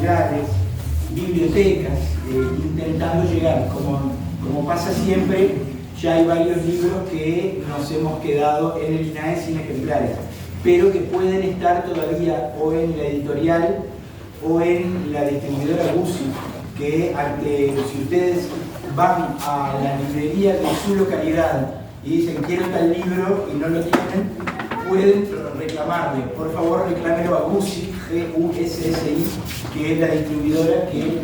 culturales, bibliotecas, intentando llegar. Como pasa siempre, ya hay varios libros que nos hemos quedado en el INAE sin ejemplares, pero que pueden estar todavía o en la editorial o en la distribuidora Guzzi, que si ustedes van a la librería de su localidad y dicen quiero tal libro y no lo tienen, pueden reclamarle. Por favor, reclámelo a Guzzi, G-U-S-S-I, que es la distribuidora que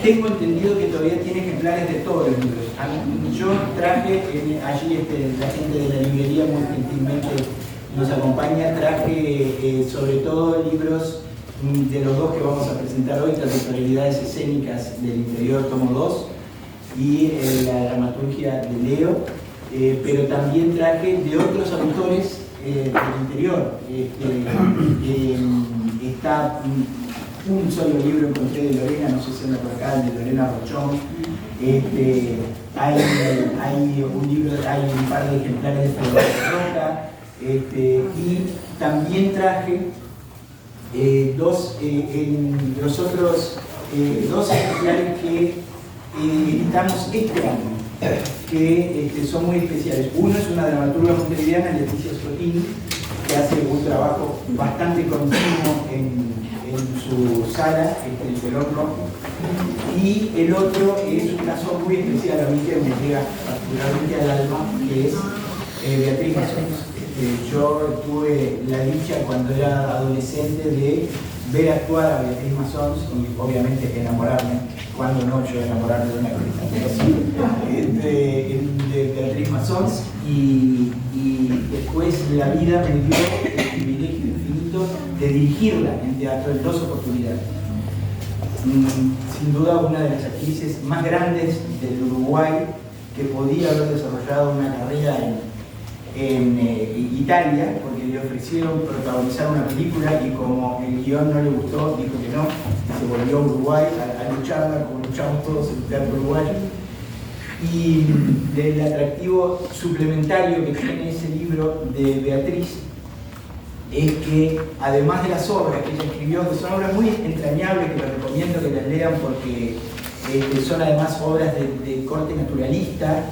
tengo entendido que todavía tiene ejemplares de todos los libros. Yo traje, allí la gente de la librería muy gentilmente nos acompaña, traje sobre todo libros de los dos que vamos a presentar hoy, Territorialidades escénicas del interior, tomo 2, y la dramaturgia de Leo, pero también traje de otros autores del interior. Está un solo libro encontré de Lorena, no sé si anda por acá, de Lorena Rochón. Hay un libro, hay un par de ejemplares de Federico Roca, y también traje dos ejemplares que editamos este año, que son muy especiales. Uno es una dramaturga montevideana, Leticia Sotín, que hace un trabajo bastante continuo en su sala, el Pelón Rojo, y el otro es un caso muy especial a mí que me llega particularmente al alma, que es Beatriz Massons. Yo tuve la dicha cuando era adolescente de ver actuar a Beatriz Massons y obviamente enamorarme, cuando no yo enamorarme de una corista, de Beatriz Massons, y después la vida me dio el privilegio infinito de dirigirla en teatro en 2 oportunidades. Sin duda una de las actrices más grandes del Uruguay, que podía haber desarrollado una carrera en Italia, porque le ofrecieron protagonizar una película y como el guión no le gustó, dijo que no, y se volvió a Uruguay a lucharla, como luchamos todos en el teatro uruguayo. Y del atractivo suplementario que tiene ese libro de Beatriz es que, además de las obras que ella escribió, que son obras muy entrañables, que les recomiendo que las lean porque son además obras de corte naturalista,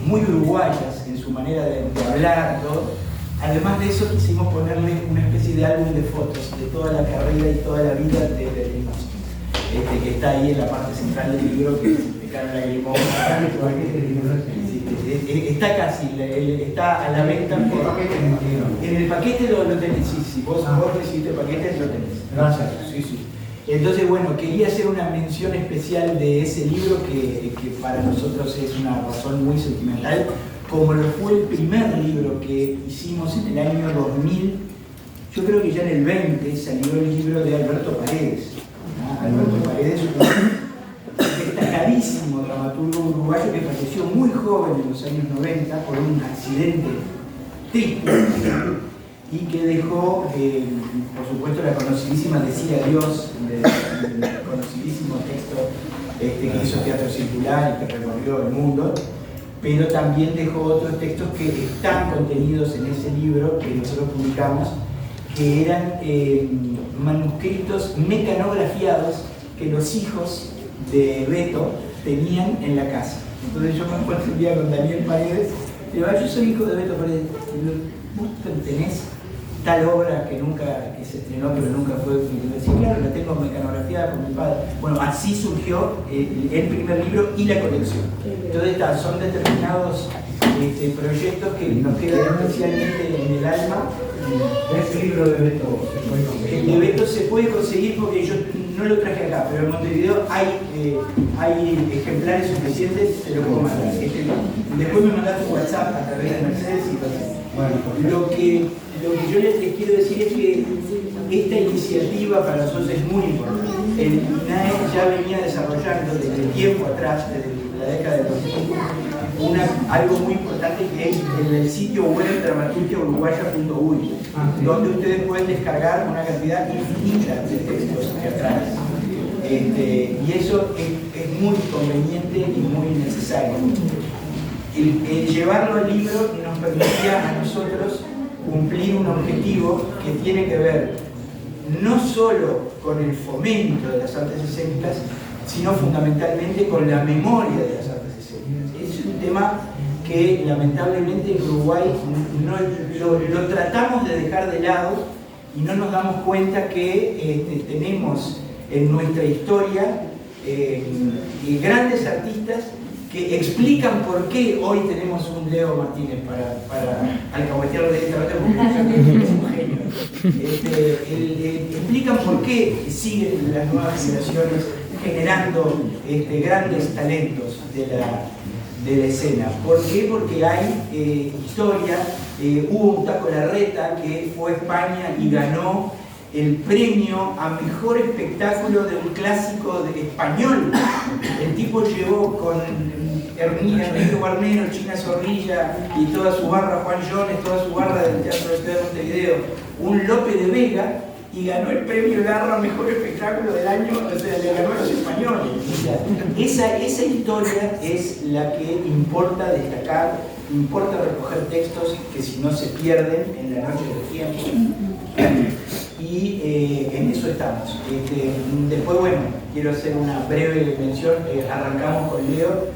muy uruguayas en su manera de hablar, todo. Además de eso, quisimos ponerle una especie de álbum de fotos de toda la carrera y toda la vida de Beatriz Massons, que está ahí en la parte central del libro, que es de Carla Grimón. Está casi, está a la venta. En el paquete lo tenés, sí, vos recibiste el paquete, lo tenés. Gracias. Sí. Entonces, bueno, quería hacer una mención especial de ese libro que para nosotros es una razón muy sentimental, como lo fue el primer libro que hicimos en el año 2000. Yo creo que ya en el 20 salió el libro de Alberto Paredes. Alberto Paredes, un destacadísimo dramaturgo uruguayo que falleció muy joven en los años 90 por un accidente triste y que dejó, por supuesto, la conocidísima Decía Dios, el conocidísimo texto que hizo teatro circular y que recorrió el mundo, pero también dejó otros textos que están contenidos en ese libro que nosotros publicamos, que eran manuscritos mecanografiados que los hijos de Beto tenían en la casa. Entonces yo me encuentro un día con Daniel Paredes y digo, yo soy hijo de Beto Paredes. Y digo, ¿vos tenés tal obra que se estrenó pero nunca fue? Y yo decía, claro, la tengo mecanografiada por mi padre. Bueno, así surgió el primer libro y la colección. Entonces son determinados proyectos que nos quedan especialmente en el alma. Este libro de Beto el de Beto se puede conseguir porque yo no lo traje acá, pero en Montevideo hay ejemplares suficientes, te lo puedo mandar. Después me mandaste un WhatsApp a través de Mercedes y lo que yo les quiero decir es que esta iniciativa para nosotros es muy importante. El INAE ya venía desarrollando desde tiempo atrás, desde la década de 2000, algo muy importante que es el sitio web dramaturgiauruguaya.uy, donde ustedes pueden descargar una cantidad infinita de textos teatrales. Y eso es muy conveniente y muy necesario. El llevarlo al libro nos permitía a nosotros cumplir un objetivo que tiene que ver no solo con el fomento de las artes escénicas, sino fundamentalmente con la memoria de las artes escénicas. Es un tema que lamentablemente en Uruguay lo tratamos de dejar de lado y no nos damos cuenta que tenemos en nuestra historia grandes artistas que explican por qué hoy tenemos un Leo Martínez para alcahuetearlo directamente porque es un genio. Explican por qué siguen las nuevas generaciones generando grandes talentos de la escena. ¿Por qué? Porque hay historia. Hubo un Taco Larreta que fue a España y ganó el premio a mejor espectáculo de un clásico español. El tipo llevó con Enrique Guarnero, China Zorrilla y toda su barra, Juan Jones, toda su barra del Teatro de Montevideo, un Lope de Vega, y ganó el premio Garra a mejor espectáculo del año, o sea, le ganó a los españoles. O sea, esa historia es la que importa destacar, importa recoger textos que si no se pierden en la noche del tiempo. Y en eso estamos. Después, bueno, quiero hacer una breve mención. Arrancamos con Leo.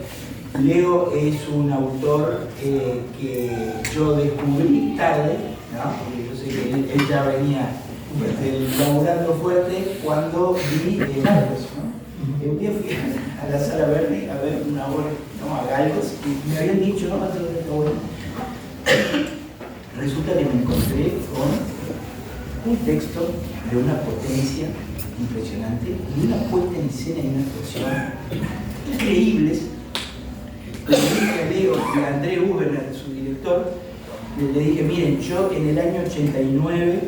Leo es un autor que yo descubrí tarde, ¿no? Porque yo sé que él ya venía laburando fuerte cuando vi Galgos, ¿no? Un día fui a la Sala Verde a ver una obra, ¿no? A Galgos, y me habían dicho, no, resulta que me encontré con un texto de una potencia impresionante y una puesta en escena y una actuación increíbles. Le dije a Leo y a André Huber, su director, le dije, miren, yo en el año 89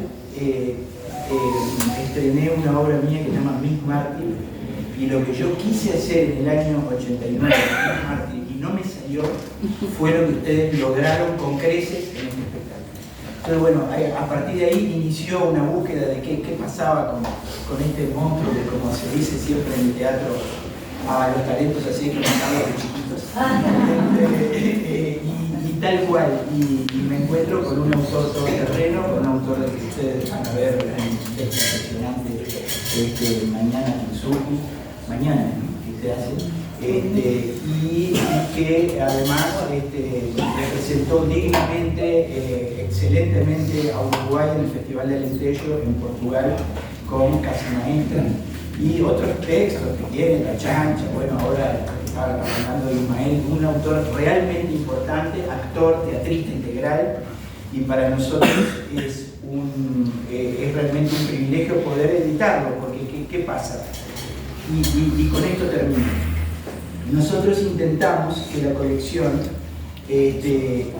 estrené una obra mía que se llama Mick Martin, y lo que yo quise hacer en el año 89 con Mick Martin y no me salió fue lo que ustedes lograron con creces en este espectáculo. Entonces, bueno, a partir de ahí inició una búsqueda de qué pasaba con este monstruo que, como se dice siempre en el teatro, a los talentos así que matarlos de chiquitos. Y tal cual, y me encuentro con un autor todoterreno, con un autor que ustedes van a ver en este impresionante mañana en Suki, mañana, ¿no? Que se hace, y que además representó dignamente, excelentemente a Uruguay en el Festival de Alentejo en Portugal con Casa Maestra y otros textos que tiene, La Chancha. Bueno, ahora estaba hablando de Ismael, un autor realmente importante, actor, teatrista integral, y para nosotros es realmente un privilegio poder editarlo, porque ¿qué pasa? Y con esto termino. Nosotros intentamos que la colección se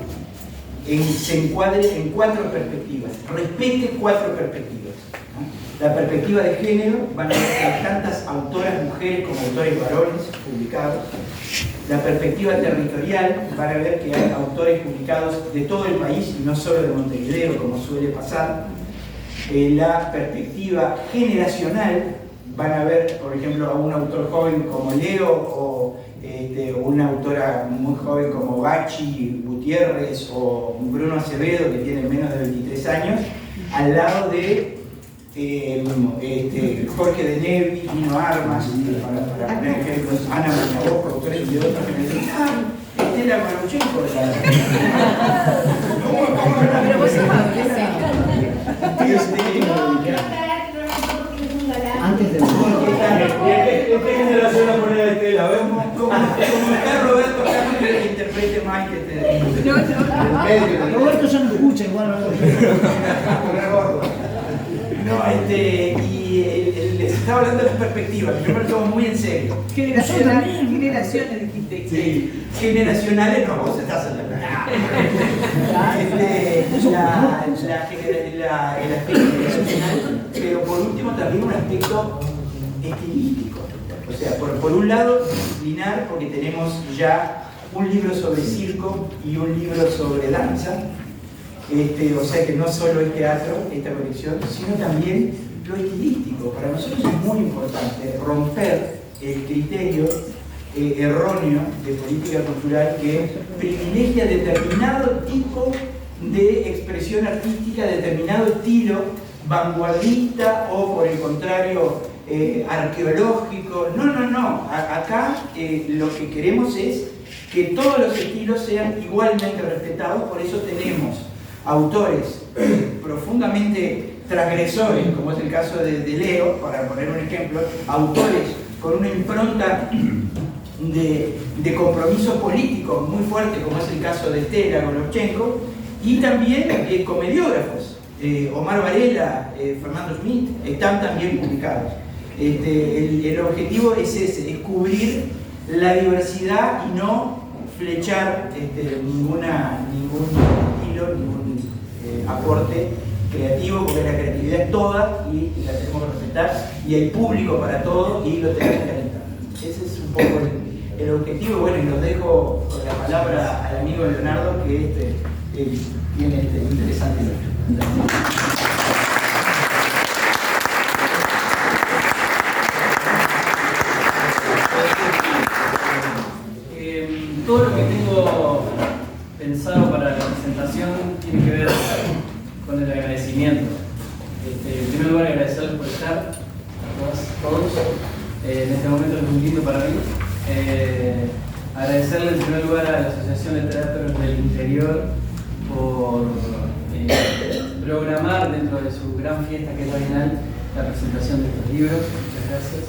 encuadre en 4 perspectivas, respete 4 perspectivas. La perspectiva de género, van a ver que hay tantas autoras mujeres como autores varones publicados. La perspectiva territorial, van a ver que hay autores publicados de todo el país y no solo de Montevideo, como suele pasar. La perspectiva generacional, van a ver, por ejemplo, a un autor joven como Leo o una autora muy joven como Bachi Gutiérrez o Bruno Acevedo, que tiene menos de 23 años, al lado de Jorge de Nevi, Nino Armas, para poner ejemplos, Ana Mañabosco, autores de otras generaciones. Estela Maruchenko, pero vos sos antes de ¿Qué generación la ponía de Estela? ¿Vemos? Como está Roberto Carlos, que interprete más que te... Roberto ya no escucha igual. Y les estaba hablando de las perspectivas, que yo me lo tomo muy en serio. Generaciones dijiste. Sí, generacionales no, vos estás en el aspecto generacional, pero por último también un aspecto estilístico. O sea, por un lado disciplinar, porque tenemos ya un libro sobre circo y un libro sobre danza. O sea que no solo es teatro, esta colección, sino también lo estilístico. Para nosotros es muy importante romper el criterio erróneo de política cultural que privilegia determinado tipo de expresión artística, determinado estilo vanguardista o por el contrario arqueológico. No. Acá lo que queremos es que todos los estilos sean igualmente respetados, por eso tenemos autores profundamente transgresores, como es el caso de Leo, para poner un ejemplo, autores con una impronta de compromiso político muy fuerte, como es el caso de Estela Golovchenko, y también comediógrafos, Omar Varela, Fernando Schmidt, están también publicados. El objetivo es ese, es cubrir la diversidad y no flechar ningún estilo, ningún aporte creativo, porque la creatividad es toda y la tenemos que respetar, y hay público para todo y lo tenemos que alentar. Ese es un poco el objetivo. Bueno, y los dejo con la palabra al amigo Leonardo, que tiene interesante libro. Todo lo que tengo pensado para la presentación tiene que ver con el agradecimiento. En primer lugar, agradecerles por estar, todos. En este momento es muy lindo para mí. Agradecerle en primer lugar a la Asociación de Teatros del Interior por programar dentro de su gran fiesta que es la Bienal la presentación de estos libros. Muchas gracias.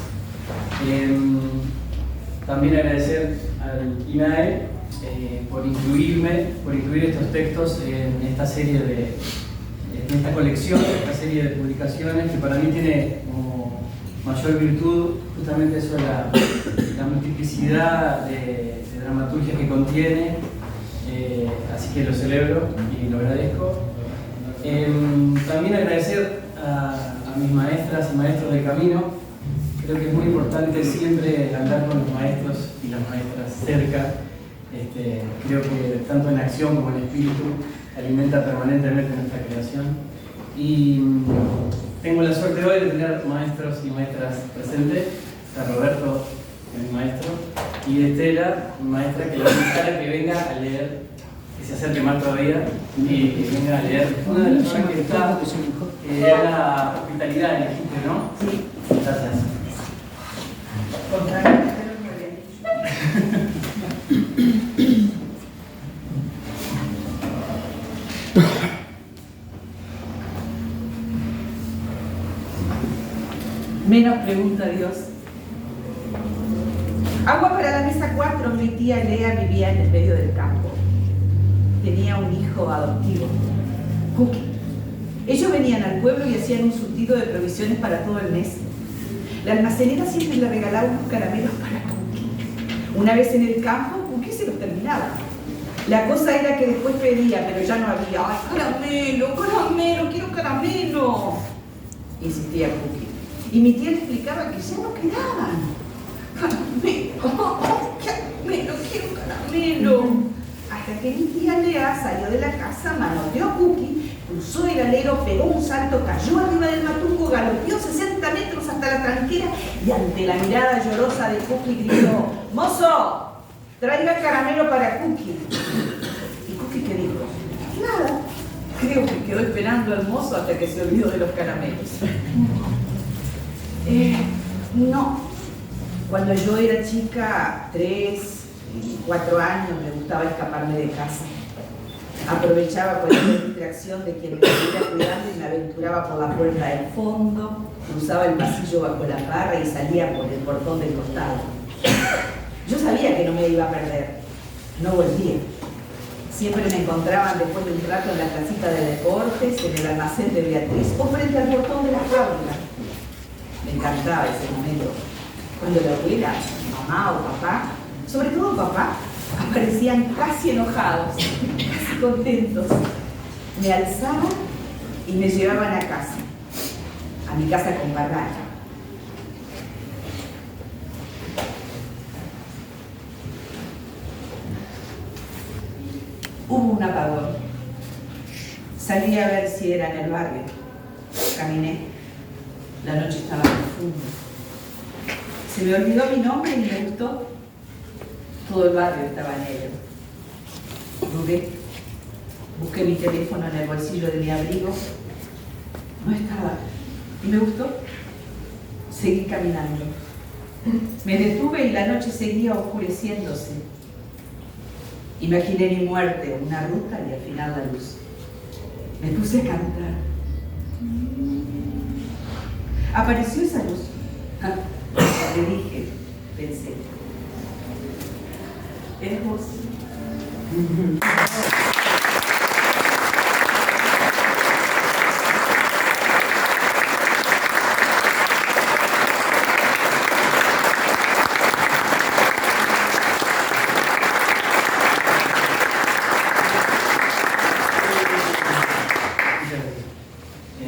También agradecer al INAE por incluir estos textos en esta serie en esta colección, esta serie de publicaciones que para mí tiene como mayor virtud justamente eso, la multiplicidad de dramaturgias que contiene, así que lo celebro y lo agradezco. También agradecer a mis maestras y maestros del camino. Creo que es muy importante siempre hablar con los maestros y las maestras cerca. Creo que tanto en acción como en espíritu alimenta permanentemente nuestra creación. Y tengo la suerte hoy de tener maestros y maestras presentes. Está Roberto, que es mi maestro, y Estela, mi maestra, que le voy a invitar a que venga a leer, que se acerque más todavía y que venga a leer. Una de las cosas que está es la hospitalidad en Egipto, ¿no? Sí. Gracias. Menos pregunta Dios. Agua para la mesa 4. Mi tía Lea vivía en el medio del campo. Tenía un hijo adoptivo, Cookie. Ellos venían al pueblo y hacían un surtido de provisiones para todo el mes. La almacenera siempre le regalaba unos caramelos para Cookie. Una vez en el campo, Cookie se los terminaba. La cosa era que después pedía, pero ya no había. ¡Ay, caramelo, caramelo, quiero caramelo! Insistía Cookie. Y mi tía le explicaba que ya no quedaban. ¡Caramelo! ¡Caramelo, quiero caramelo! Hasta que mi tía Lea salió de la casa, manoteó a Cookie, cruzó el alero, pegó un salto, cayó arriba del matungo, galopeó 60 metros hasta la tranquera y ante la mirada llorosa de Cookie gritó: ¡Mozo! Traiga caramelo para Cookie. ¿Y Cookie qué dijo? Nada. Creo que quedó esperando al mozo hasta que se olvidó de los caramelos. No. Cuando yo era chica, 3 y 4 años, me gustaba escaparme de casa. Aprovechaba cualquier distracción de quien me estuviera cuidando y me aventuraba por la puerta del fondo, cruzaba el pasillo bajo la barra y salía por el portón del costado. Yo sabía que no me iba a perder. No volvía. Siempre me encontraban después de un rato en la casita de deportes, en el almacén de Beatriz o frente al portón de la fábrica. Me encantaba ese momento, cuando la abuela, mamá o papá, sobre todo papá, aparecían casi enojados, casi contentos. Me alzaban y me llevaban a casa, a mi casa con barraca. Hubo un apagón. Salí a ver si era en el barrio. Caminé. La noche estaba profunda. Se me olvidó mi nombre y me gustó. Todo el barrio estaba negro. Dudé. Busqué mi teléfono en el bolsillo de mi abrigo. No estaba. ¿Y me gustó? Seguí caminando. Me detuve y la noche seguía oscureciéndose. Imaginé mi muerte, una ruta y al final la luz. Me puse a cantar. Apareció esa luz. Le dije, pensé, ¿eres vos?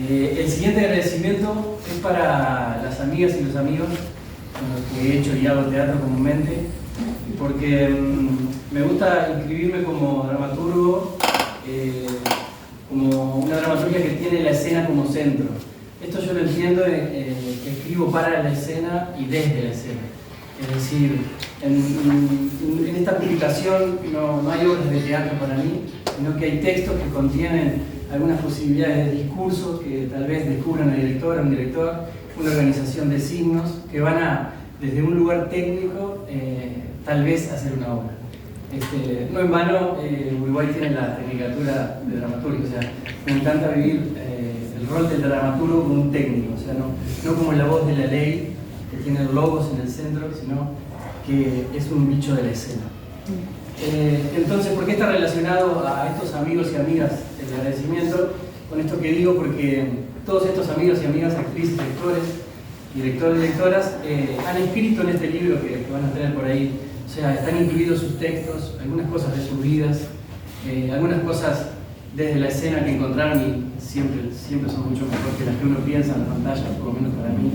El siguiente agradecimiento es para las amigas y los amigos con los que he hecho y hago teatro comúnmente, porque me gusta inscribirme como dramaturgo, como una dramaturgia que tiene la escena como centro. Esto yo lo entiendo, que escribo para la escena y desde la escena. Es decir, en esta publicación no hay obras de teatro para mí, sino que hay textos que contienen algunas posibilidades de discurso que tal vez descubra una directora, un director, una organización de signos que van a, desde un lugar técnico, tal vez hacer una obra. No en vano, Uruguay tiene la tecnicatura de dramaturgia, o sea, me encanta vivir el rol del dramaturgo como un técnico, o sea, no como la voz de la ley, que tiene logos en el centro, sino que es un bicho de la escena. Entonces, ¿por qué está relacionado a estos amigos y amigas el agradecimiento? Con esto que digo, porque todos estos amigos y amigas, actrices, actores, directores y directoras, han escrito en este libro que van a tener por ahí. O sea, están incluidos sus textos, algunas cosas de sus vidas, algunas cosas desde la escena que encontraron y siempre son mucho mejor que las que uno piensa en la pantalla, por lo menos para mí.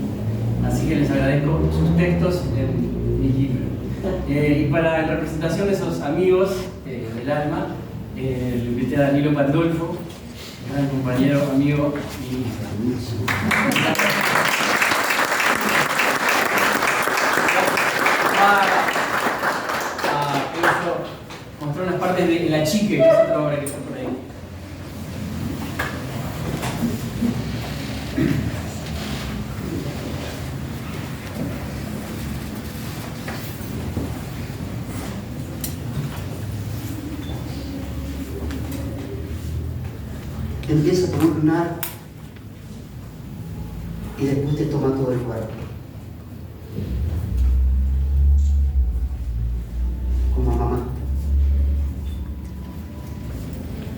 Así que les agradezco sus textos en mi libro. Y para la representación de esos amigos del alma, le invité a Danilo Pandolfo, gran compañero, amigo y mostró unas partes de La Chique, que es otra obra que está por ahí. Empieza por un lunar y después te toma todo el cuerpo. Como a mamá,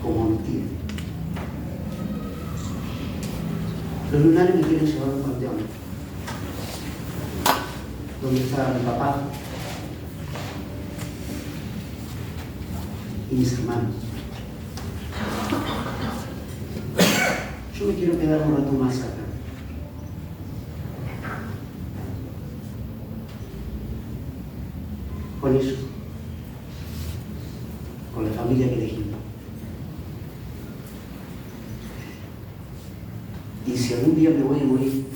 como a mi tía. Los lunares me quieren llevar a un panteón, donde está mi papá y mis hermanos. Yo me quiero quedar un rato más acá. Con ellos. Con la familia que elegí. Y si algún día me voy a morir,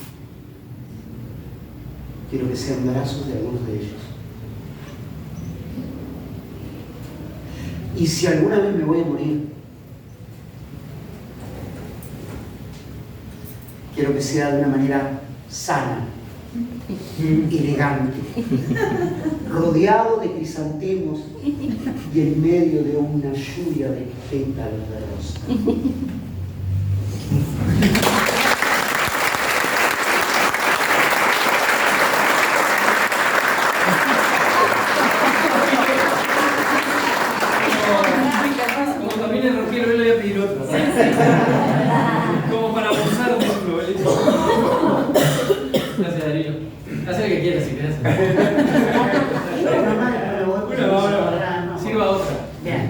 quiero que sean brazos de algunos de ellos. Y si alguna vez me voy a morir, quiero que sea de una manera sana, elegante, rodeado de crisantemos y en medio de una lluvia de pétalos de rosa. Como también el rockero, yo le voy a pedir otro. Como para abusar de su Gracias, Darío. Haz lo que quieras si querés. Sirva otra. Bien.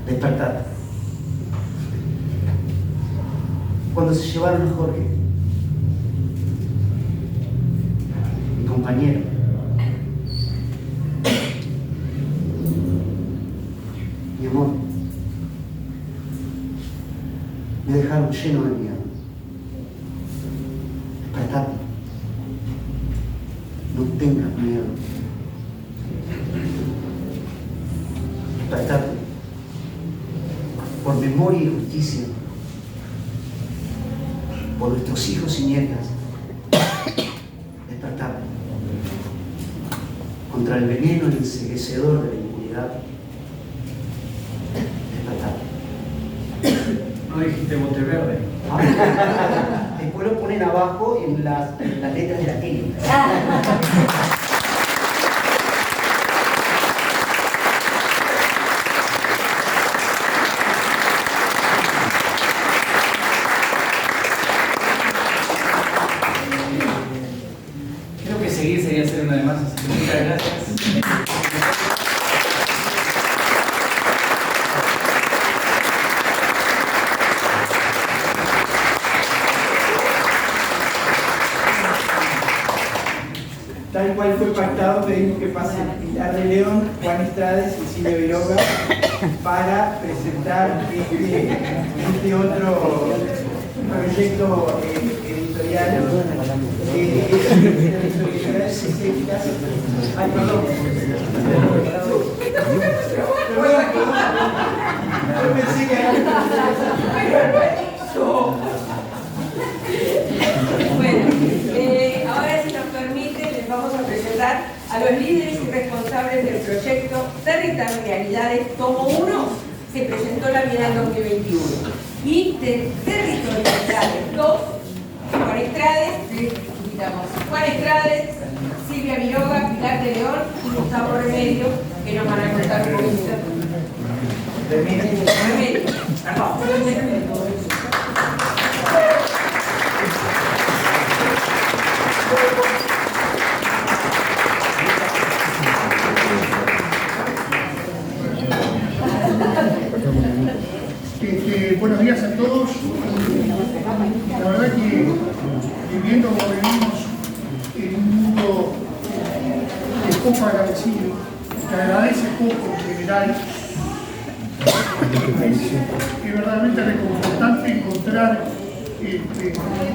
Despertate. Cuando se llevaron a Jorge, mi compañero, mi amor, me dejaron lleno de miedo. Despertate. No tengas miedo. Despertate. memoria y justicia por nuestros hijos y nietas. Despertar contra el veneno enceguecedor de la impunidad. Despertar. No dijiste bote verde. Después lo ponen abajo en las letras de la tele. Creo que seguir sería hacer una de más, así que muchas gracias. Tal cual fue pactado, pedimos que pase Pilar de León, Juan Estrades y Silvia Viroga para presentar este otro proyecto editorial. Ay, perdón. Yo pensé que Bueno, ahora si nos permite les vamos a presentar a los líderes y responsables del proyecto Territorialidades Tomo 1, se presentó la Bienal 2021. Y de Territorialidades 2, Juan Estrades, les invitamos Juan Estrades, Silvia Viroga, Pilar de León y Gustavo Remedio, que nos van a contar un poquito. Remedio, perdón. Buenos días a todos. La verdad que viviendo como vivimos en un mundo de poco agradecido, que agradece poco en general, es verdaderamente reconfortante encontrar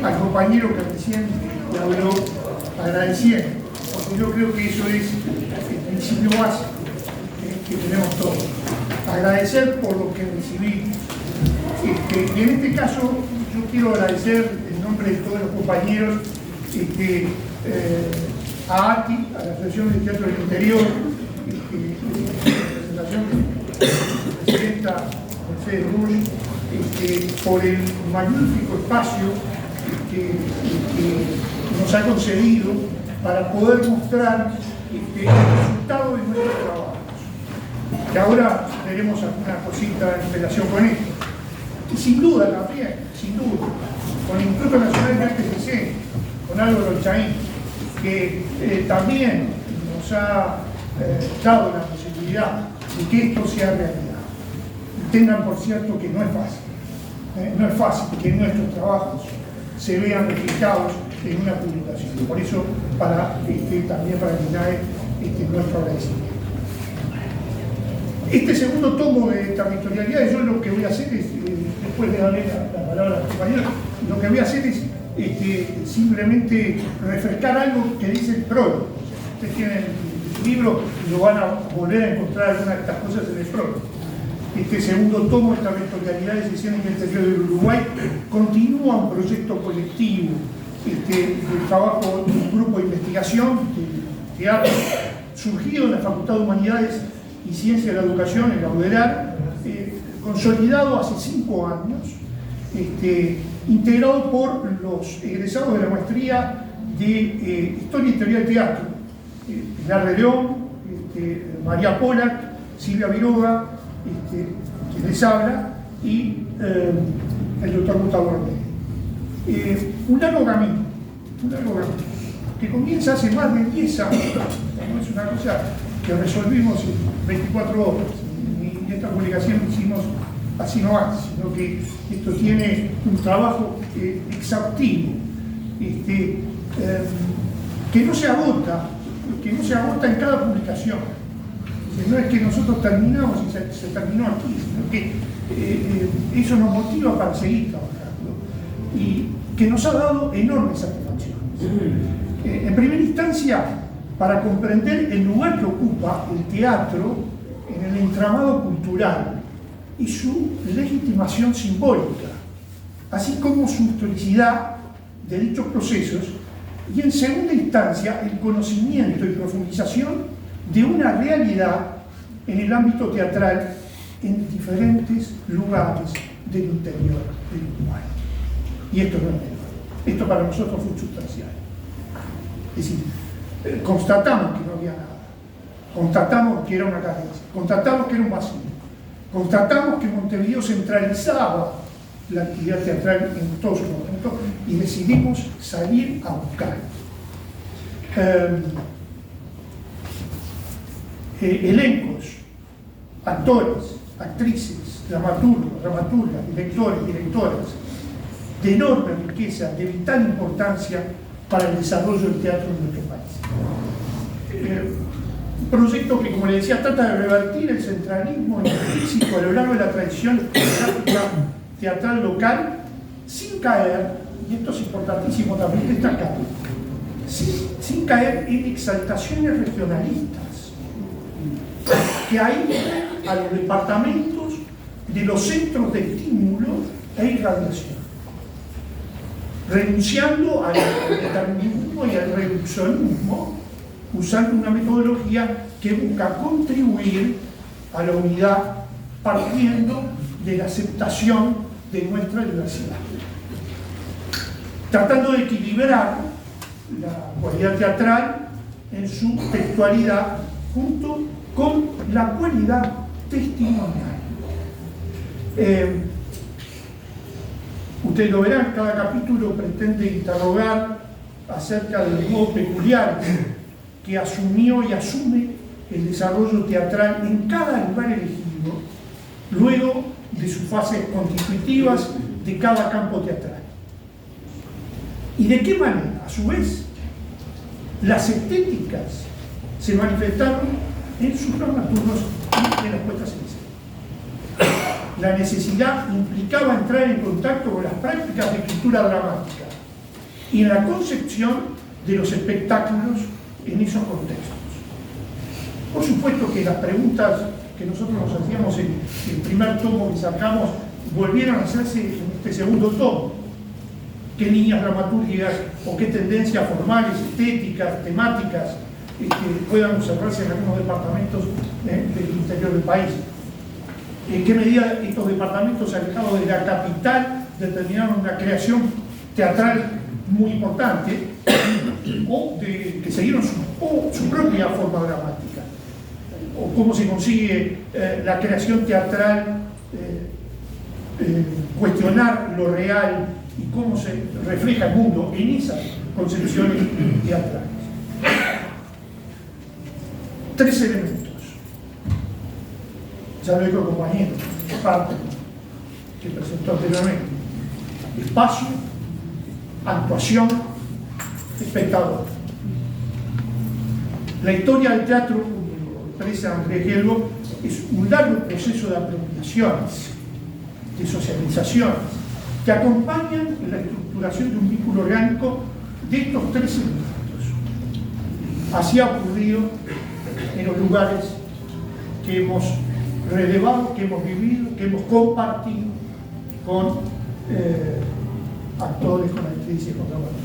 al compañero que recién habló agradeciendo, porque yo creo que eso es el principio básico que tenemos todos. Agradecer por lo que recibimos. Y en este caso yo quiero agradecer en nombre de todos los compañeros a ATI, a la Asociación de Teatro del Interior, la representación de la presidenta Mercedes Rush, por el magnífico espacio que nos ha concedido para poder mostrar el resultado de nuestros trabajos. Que ahora veremos alguna cosita en relación con esto. Y sin duda también, sin duda, con el Instituto Nacional de Artes Escénicas, con Álvaro Chaín, que también nos ha dado la posibilidad de que esto sea realidad. Y tengan por cierto que no es fácil. No es fácil que nuestros trabajos se vean reflejados en una publicación. Por eso, también para el INAE, nuestro agradecimiento. Este segundo tomo de territorialidades, yo lo que voy a hacer es, después de darle la palabra a los compañeros, lo que voy a hacer es simplemente refrescar algo que dice el prólogo. Ustedes tienen el libro y lo van a volver a encontrar algunas de estas cosas en el prólogo. Este segundo tomo de territorialidades escénicas del interior del Uruguay continúa un proyecto colectivo del trabajo de un grupo de investigación de teatro surgido en la Facultad de Humanidades y Ciencia de la Educación, en la UDELAR, consolidado hace 5 años, integrado por los egresados de la maestría de Historia y Teoría del Teatro, Pilar de León, María Pollack, Silvia Viroga, quien les habla, y el doctor Gustavo Remedio. Un largo camino, que comienza hace más de 10 años, no es una cosa que resolvimos en 24 horas, y esta publicación hicimos así nomás, sino que esto tiene un trabajo exhaustivo, que no se agota en cada publicación. No es que nosotros terminamos y se terminó aquí, sino que eso nos motiva para seguir trabajando y que nos ha dado enormes satisfacciones. En primera instancia, para comprender el lugar que ocupa el teatro en el entramado cultural y su legitimación simbólica, así como su historicidad de dichos procesos, y en segunda instancia el conocimiento y profundización de una realidad en el ámbito teatral en diferentes lugares del interior del Uruguay. Y esto no es menor. Esto para nosotros fue sustancial. Es decir, constatamos que no había nada, constatamos que era una carencia, constatamos que era un vacío, constatamos que Montevideo centralizaba la actividad teatral en todos sus momentos y decidimos salir a buscar. Elencos, actores, actrices, dramaturgos, dramaturgas, directores, directoras, de enorme riqueza, de vital importancia para el desarrollo del teatro en nuestro país. Un proyecto que, como le decía, trata de revertir el centralismo implícito a lo largo de la tradición teatral local, sin caer, y esto es importantísimo también destacar, sin caer en exaltaciones regionalistas que hay a los departamentos de los centros de estímulo e irradiación, renunciando al determinismo y al reduccionismo, usando una metodología que busca contribuir a la unidad partiendo de la aceptación de nuestra diversidad, tratando de equilibrar la cualidad teatral en su textualidad junto con la cualidad testimonial. Ustedes lo verán, cada capítulo pretende interrogar acerca del modo peculiar que asumió y asume el desarrollo teatral en cada lugar elegido, luego de sus fases constitutivas de cada campo teatral. Y de qué manera, a su vez, las estéticas se manifestaron en sus dramaturgos y en las puestas en escena. La necesidad implicaba entrar en contacto con las prácticas de escritura dramática y en la concepción de los espectáculos en esos contextos. Por supuesto que las preguntas que nosotros nos hacíamos en el primer tomo que sacamos volvieron a hacerse en este segundo tomo. ¿Qué líneas dramatúrgicas o qué tendencias formales, estéticas, temáticas puedan observarse en algunos departamentos del interior del país? ¿En qué medida estos departamentos alejados de la capital determinaron una creación teatral muy importante o que siguieron su propia forma dramática? ¿O cómo se consigue la creación teatral, cuestionar lo real y cómo se refleja el mundo en esas concepciones teatrales? Tres elementos. Ya lo dijo el compañero, parte que presentó anteriormente: espacio, actuación, espectador. La historia del teatro, como expresa Andrés Gelgo, es un largo proceso de apropiaciones, de socializaciones, que acompañan la estructuración de un vínculo orgánico de estos tres elementos. Así ha ocurrido en los lugares que hemos relevado, que hemos vivido, que hemos compartido con actores, con actrices, con dramaturgos.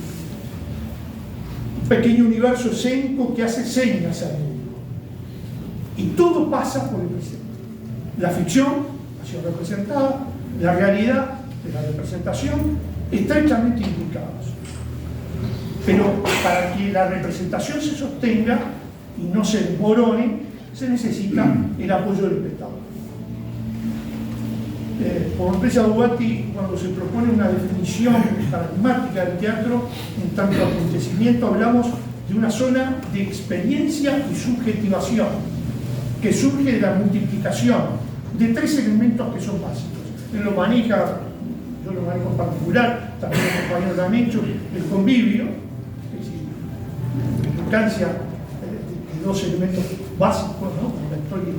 Un pequeño universo escénico que hace señas al mundo. Y todo pasa por el presente. La ficción ha sido representada, la realidad de la representación estrechamente implicados. Pero para que la representación se sostenga y no se desmorone, se necesita el apoyo del espectador. Por empresa Dubati, cuando se propone una definición paradigmática del teatro en tanto acontecimiento, hablamos de una zona de experiencia y subjetivación que surge de la multiplicación de tres elementos que son básicos. Él lo maneja, yo lo manejo en particular, también los compañeros lo han hecho, el convivio, es decir, la importancia de dos elementos básicos, ¿no? El actor y el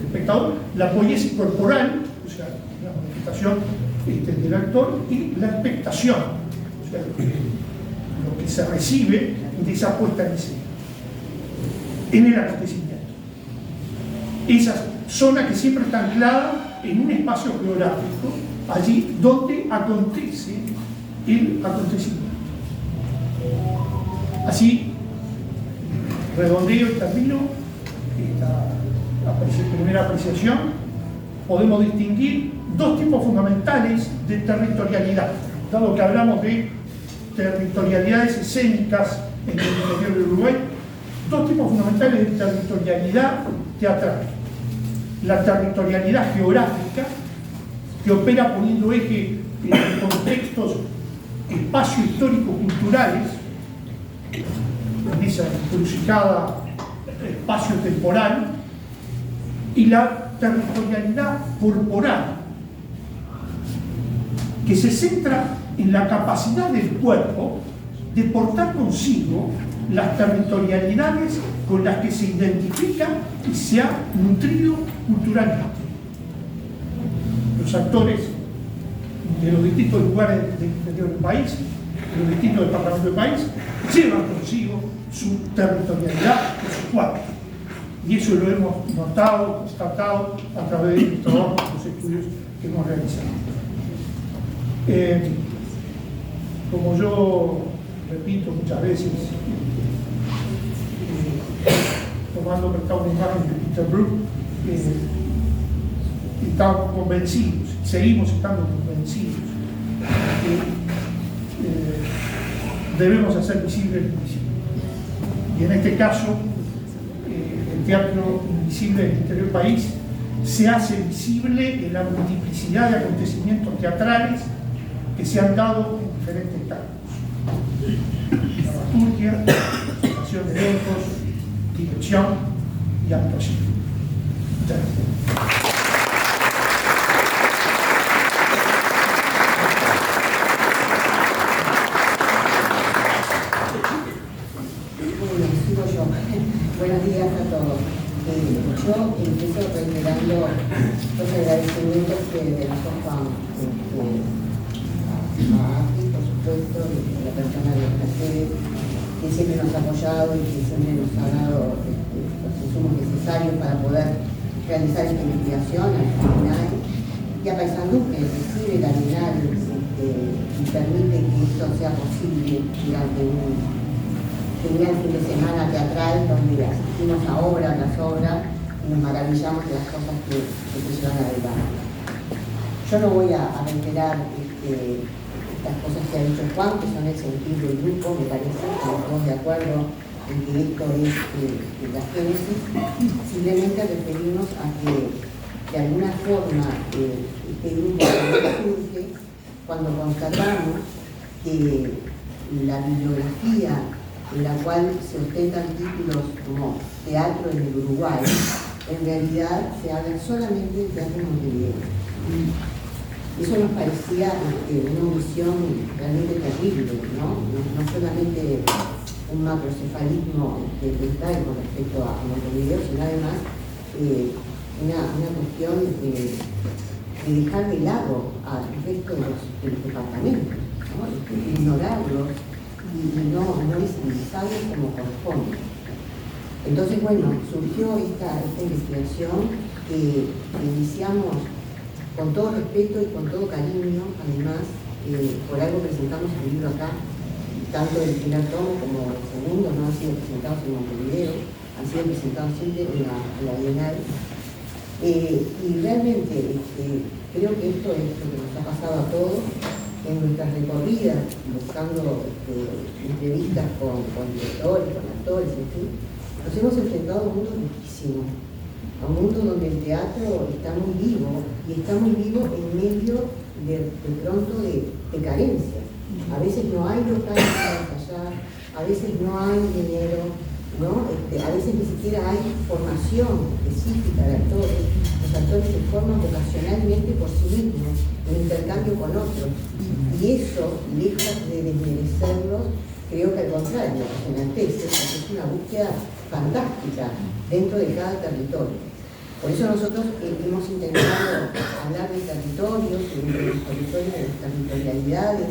espectador, la poiesis corporal, o sea, la manifestación del actor, y la expectación, o sea, lo que se recibe de esa puesta en escena, en el acontecimiento. Esas zona que siempre está anclada en un espacio geográfico, allí donde acontece el acontecimiento. Así, redondeo y termino esta primera apreciación. Podemos distinguir dos tipos fundamentales de territorialidad, dado que hablamos de territorialidades escénicas en el interior del Uruguay. Dos tipos fundamentales de territorialidad teatral: la territorialidad geográfica, que opera poniendo eje en contextos espacio-histórico-culturales, en esa encrucijada espacio-temporal, y la territorialidad corporal, que se centra en la capacidad del cuerpo de portar consigo las territorialidades con las que se identifica y se ha nutrido culturalmente. Los actores de los distintos lugares del interior del país, de los distintos departamentos del país, llevan consigo su territorialidad y su cuerpo. Y eso lo hemos notado, constatado a través de los trabajos, los estudios que hemos realizado. Como yo repito muchas veces, tomando prestado una imagen de Peter Brook, estamos convencidos, seguimos estando convencidos que debemos hacer visible lo invisible. Y en este caso, el teatro invisible del interior del país se hace visible en la multiplicidad de acontecimientos teatrales que se han dado en diferentes campos: dramaturgia, presentación de eventos, dirección y actuación. Muchas gracias. Buenos días a todos. Yo empiezo reiterando los agradecimientos que de nosotros Juan a Ángel, por supuesto, y a la persona de Mercedes, que siempre nos ha apoyado y que siempre nos ha dado los insumos necesarios para poder realizar esta investigación al final, y a Paysandú, que recibe la Bienal y permite que esto sea posible durante un genial fin de semana teatral donde asistimos a las obras y nos maravillamos de las cosas que se llevan adelante. Yo no voy a reiterar las cosas que ha dicho Juan, que son el sentido del grupo, me parece, estamos todos de acuerdo en que esto es la génesis. Simplemente referimos a que de alguna forma este grupo surge cuando constatamos que la bibliografía en la cual se ostentan títulos como teatro en el Uruguay, en realidad se habla solamente de teatro en Montevideo. Eso nos parecía una omisión realmente terrible, ¿no? No solamente un macrocefalismo mental con respecto a Montevideo, sino además una cuestión de dejar de lado al resto de los departamentos, ¿no? Ignorarlos y no visibilizarlos como corresponde. Entonces, bueno, surgió esta investigación que iniciamos con todo respeto y con todo cariño. Además, por algo presentamos el libro acá, tanto el primer tomo como el segundo no han sido presentados en Montevideo, han sido presentados siempre en la Bienal. Y realmente creo que esto es lo que nos ha pasado a todos en nuestras recorridas, buscando entrevistas con directores, con actores, en fin. Nos hemos enfrentado a un mundo riquísimo, a un mundo donde el teatro está muy vivo, y está muy vivo en medio de pronto de carencias. A veces no hay locales para ensayar, a veces no hay dinero, ¿no? A veces ni siquiera hay formación específica de actores. Los actores se forman vocacionalmente por sí mismos, en intercambio con otros. Y eso, lejos de desmerecerlos, creo que al contrario, enaltece, porque es una búsqueda fantástica dentro de cada territorio. Por eso nosotros hemos intentado hablar de territorios, de los territorios, de las territorialidades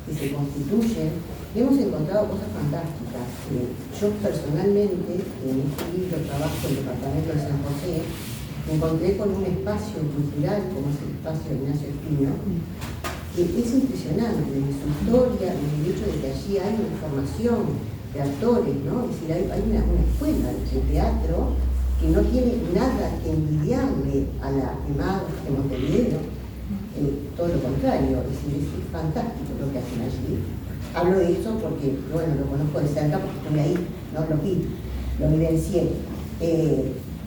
que se constituyen, y hemos encontrado cosas fantásticas. Yo personalmente, en este libro trabajo en el departamento de San José, me encontré con un espacio cultural como es el espacio de Ignacio Espino, que es impresionante desde su historia, desde el hecho de que allí hay una formación de actores, ¿no? Es decir, hay una escuela de teatro que no tiene nada que envidiarle a la EMAD de Montevideo, todo lo contrario, es decir, es fantástico lo que hacen allí. Hablo de eso porque, bueno, lo conozco de cerca porque estuve ahí, no lo vi, lo vivencié.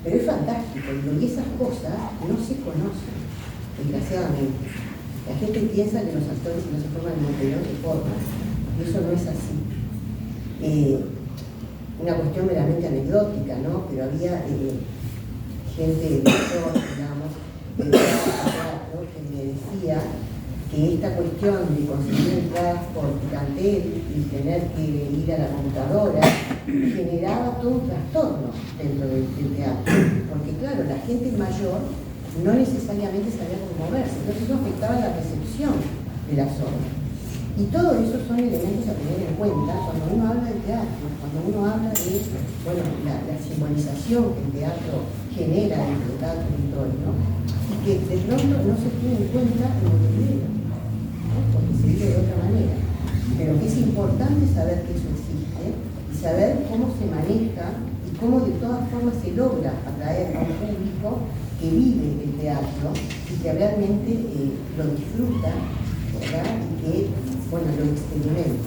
Pero es fantástico, y esas cosas no se conocen, desgraciadamente. La gente piensa que los actores no se forman en Montevideo se forman, y eso no es así. Una cuestión meramente anecdótica, ¿no? Pero había gente de mayor, digamos, que me decía que esta cuestión de conseguir entradas por Picantel y tener que ir a la computadora generaba todo un trastorno dentro del teatro, porque claro, la gente mayor no necesariamente sabía cómo moverse, entonces eso afectaba la recepción de las obras. Y todo eso son elementos a tener en cuenta cuando uno habla de teatro, cuando uno habla de, bueno, la simbolización que el teatro genera dentro de cada territorio, y que de pronto no se tiene en cuenta en Montevideo, ¿no? Porque se dice de otra manera. Pero que es importante saber que eso existe y saber cómo se maneja y cómo de todas formas se logra atraer a un público que vive el teatro y que realmente lo disfruta, ¿verdad? Y que, bueno, lo experimenta.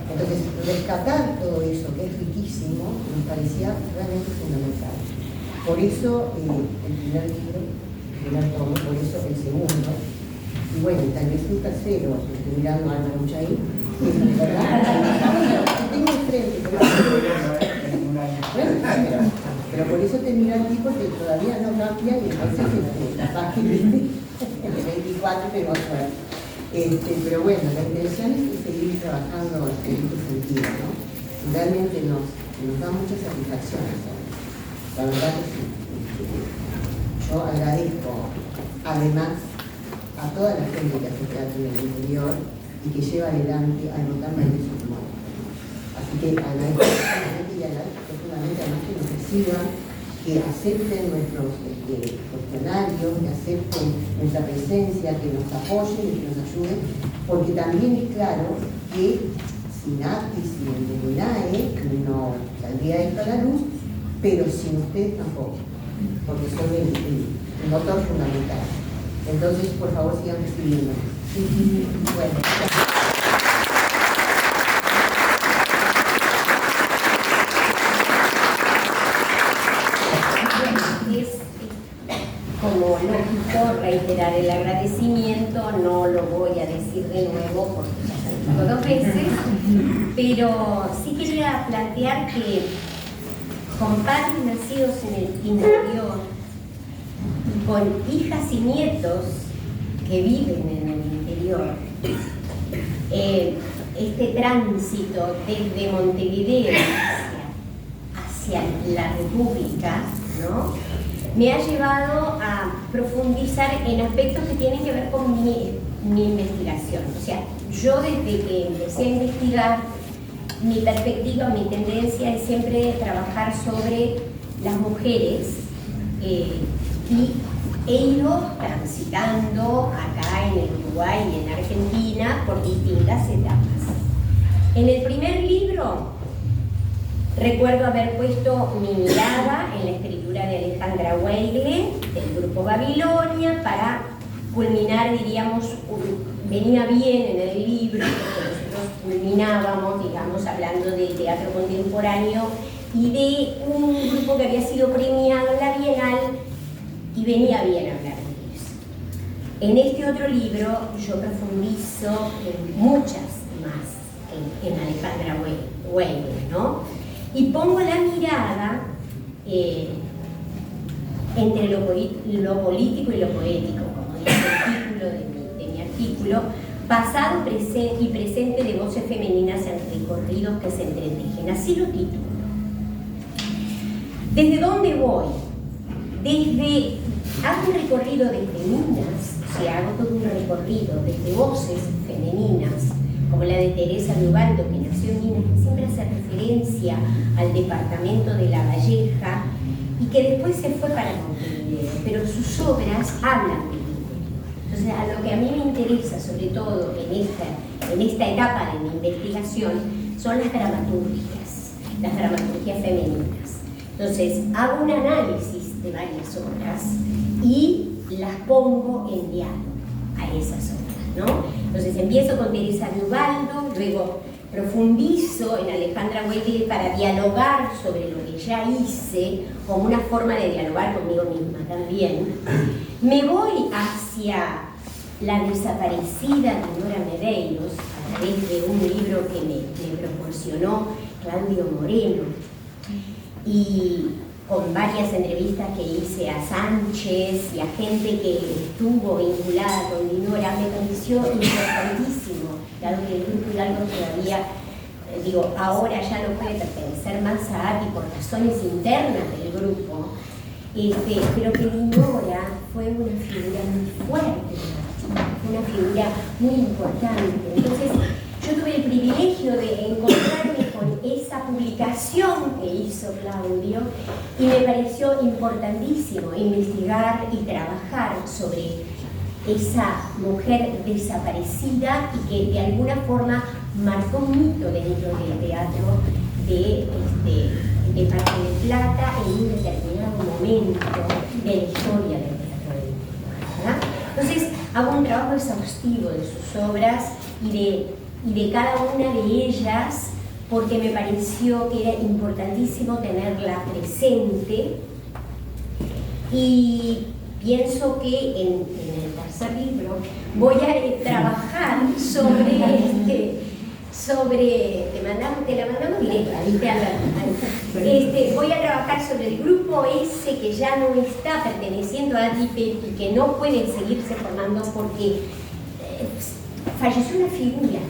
Entonces, rescatar todo eso, que es riquísimo, nos parecía realmente fundamental. Por eso el primer libro, el primer tomo, por eso el segundo, y bueno, tal vez un tercero, estoy mirando a Álvaro Muchaí, ¿verdad? Tengo enfrente, pero por eso te miro a ti, porque todavía no cambia y entonces la página de 24 tengo suerte. Pero bueno, la intención es seguir trabajando en este sentido, ¿no? Realmente nos da muchas satisfacciones, ¿no? La verdad que sí. Yo agradezco además a toda la gente que hace teatro en el interior y que lleva adelante al notar de su modo. Así que agradezco profundamente y agradezco profundamente además que nos reciban, que acepten nuestros cuestionarios, que acepten nuestra presencia, que nos apoyen y que nos ayuden, porque también es claro que sin ATI, sin el INAE, no saldría esto a la luz, pero sin ustedes tampoco, porque son el motor fundamental. Entonces, por favor, sigan recibiendo. Bueno. Como lógico reiterar el agradecimiento, no lo voy a decir de nuevo porque ya se dijo 2 veces, pero sí quería plantear que con padres nacidos en el interior y con hijas y nietos que viven en el interior, este tránsito desde Montevideo hacia la República, ¿no?, me ha llevado a profundizar en aspectos que tienen que ver con mi investigación. O sea, yo desde que empecé a investigar, mi perspectiva, mi tendencia es siempre trabajar sobre las mujeres y he ido transitando acá en el Uruguay y en Argentina por distintas etapas. En el primer libro recuerdo haber puesto mi mirada en la escritura de Alejandra Weigle, del grupo Babilonia, para culminar, diríamos, venía bien en el libro, porque nosotros culminábamos, digamos, hablando del teatro contemporáneo y de un grupo que había sido premiado en la Bienal, y venía bien hablar de eso. En este otro libro yo profundizo en muchas más, en Alejandra Weigle, ¿no? Y pongo la mirada entre lo político y lo poético, como dice el título de mi artículo, pasado y presente de voces femeninas en recorridos que se entretejen. Así lo titulo. ¿Desde dónde voy? Hago un recorrido desde minas, o sea, hago todo un recorrido desde voces femeninas, como la de Teresa de Ubaldo, que nació en Minas, que siempre hace referencia al departamento de La Valleja y que después se fue para Montevideo. Montevideo, pero sus obras hablan de Montevideo. Entonces, a lo que a mí me interesa, sobre todo en esta etapa de mi investigación, son las dramaturgias femeninas. Entonces, hago un análisis de varias obras y las pongo en diálogo a esas obras, ¿no? Entonces, empiezo con Teresa de Ubaldo, luego profundizo en Alejandra Weide para dialogar sobre lo que ya hice, como una forma de dialogar conmigo misma también. Me voy hacia la desaparecida Dinora Medeiros a través de un libro que me proporcionó Claudio Moreno, y con varias entrevistas que hice a Sánchez y a gente que estuvo vinculada con Dinora, me pareció importantísimo, dado que el grupo Hidalgo todavía, ahora ya no puede pertenecer más a ATI por razones internas del grupo, pero que Dinora fue una figura muy fuerte, una figura muy importante. Entonces, yo tuve el privilegio de encontrarme con esa publicación que hizo Claudio y me pareció importantísimo investigar y trabajar sobre esa mujer desaparecida y que de alguna forma marcó un hito dentro del teatro de Mar del Plata en un determinado momento de la historia del teatro del Plata, ¿verdad? Entonces, hago un trabajo exhaustivo de sus obras y de cada una de ellas, porque me pareció que era importantísimo tenerla presente, y pienso que en el tercer libro voy a trabajar sobre te la mandamos directa, ¿viste, Alberto? Voy a trabajar sobre el grupo ese que ya no está perteneciendo a ATIPE y que no puede seguirse formando porque falleció una figura.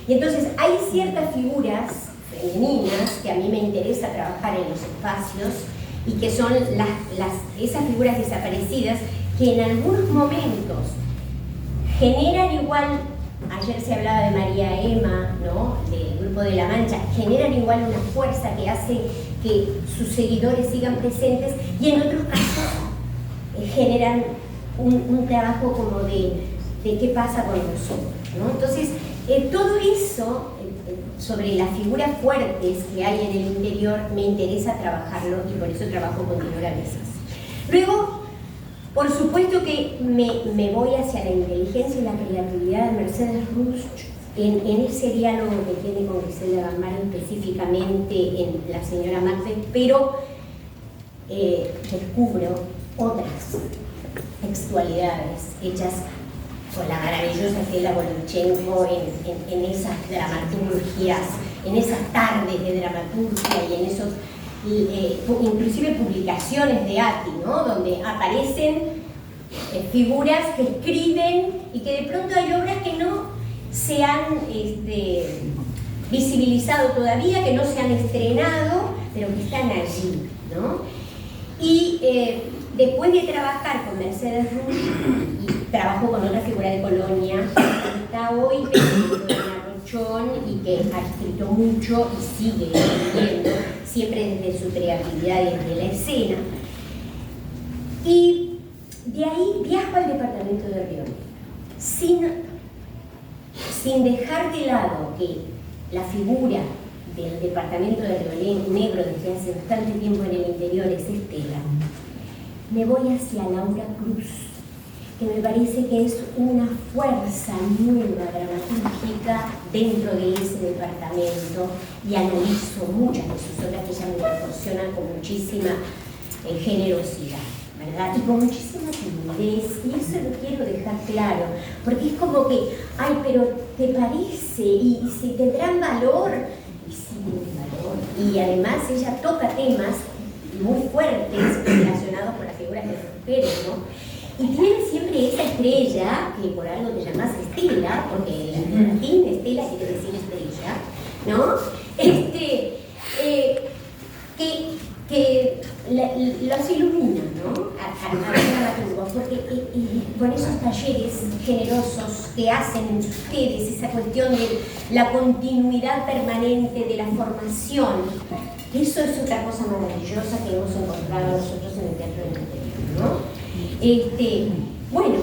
Y entonces hay ciertas figuras femeninas que a mí me interesa trabajar en los espacios y que son esas figuras desaparecidas que en algunos momentos generan igual, ayer se hablaba de María Emma, ¿no?, del Grupo de la Mancha, generan igual una fuerza que hace que sus seguidores sigan presentes, y en otros casos generan un trabajo como de qué pasa con nosotros, ¿no? Entonces, todo eso sobre las figuras fuertes que hay en el interior me interesa trabajarlo, y por eso trabajo con Dinora Mesas. Luego, por supuesto que me voy hacia la inteligencia y la creatividad de Mercedes Rusch en ese diálogo que tiene con Griselda Gambara, específicamente en La señora Macbeth, pero descubro otras textualidades hechas con la maravillosa Stella Volochenko en esas dramaturgias, en esas tardes de dramaturgia y en esos, inclusive publicaciones de ATI, ¿no?, donde aparecen figuras que escriben y que de pronto hay obras que no se han visibilizado todavía, que no se han estrenado, pero que están allí, ¿no? Y después de trabajar con Mercedes Rusch, y trabajo con otra figura de Colonia, que está hoy Ana Rochón y que ha escrito mucho y sigue escribiendo, siempre desde su creatividad y desde la escena. Y de ahí viajo al departamento de Río Negro, sin dejar de lado que la figura del departamento de Río Negro desde hace bastante tiempo en el interior es Estela. Me voy hacia Laura Cruz, que me parece que es una fuerza nueva dramatúrgica dentro de ese departamento, y analizo muchas de sus obras que ella me proporcionan con muchísima generosidad, ¿verdad? Y con muchísima timidez, y eso lo quiero dejar claro, porque es como que, ay, pero ¿te parece? ¿Y si tendrán valor? Y sí tienen valor, y además ella toca temas muy fuertes relacionados con las figuras de las mujeres, ¿no? Y tiene siempre esa estrella, que por algo te llamas Estela, porque en latín Estela quiere decir estrella, ¿no? Que los ilumina, ¿no? A dramaturgos, porque con esos talleres generosos que hacen ustedes, esa cuestión de la continuidad permanente de la formación, eso es otra cosa maravillosa que hemos encontrado nosotros en el Teatro del Interior. ¿no? Bueno,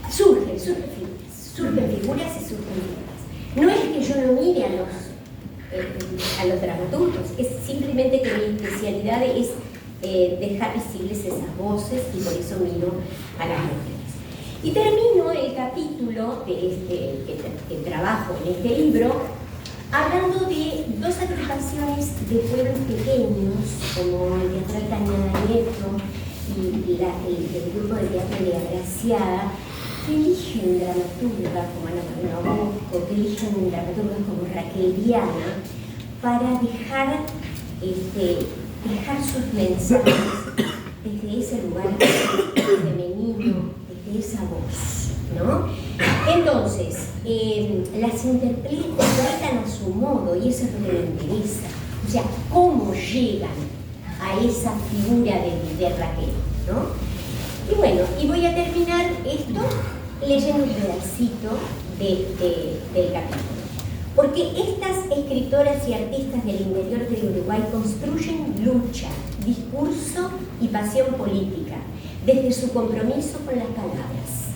surgen figuras y surgen figuras. No es que yo no mire a los dramaturgos, es simplemente que mi especialidad es dejar visibles esas voces y por eso miro a las mujeres. Y termino el capítulo de que trabajo en este libro hablando de dos agrupaciones de pueblos pequeños como el Teatro Cañada Nieto y el grupo de teatro de Agraciada, que eligen dramaturgas como Ana Marina Bosco, que eligen dramaturgas como Raquel Viana para dejar sus mensajes desde ese lugar femenino, desde esa voz, ¿no? Entonces, las interpretan a su modo y eso es lo que me interesa. O sea, cómo llegan a esa figura de Raquel, ¿no? Y bueno, y voy a terminar esto leyendo un pedacito del capítulo. Porque estas escritoras y artistas del interior del Uruguay construyen lucha, discurso y pasión política desde su compromiso con las palabras.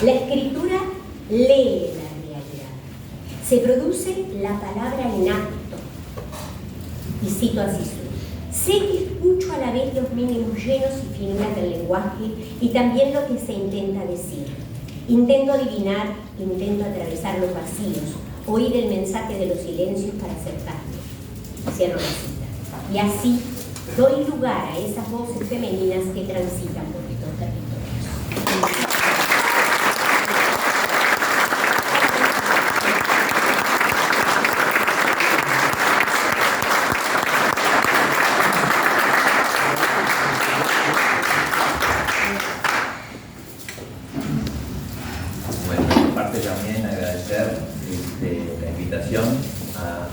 La escritura lee la realidad. Se produce la palabra en acto. Y cito a Cixous: sé que escucho a la vez los mínimos llenos y finuras del lenguaje y también lo que se intenta decir. Intento adivinar, intento atravesar los vacíos, oír el mensaje de los silencios para acercarme. Cierro la cita. Y así doy lugar a esas voces femeninas que transitan por estos territorios.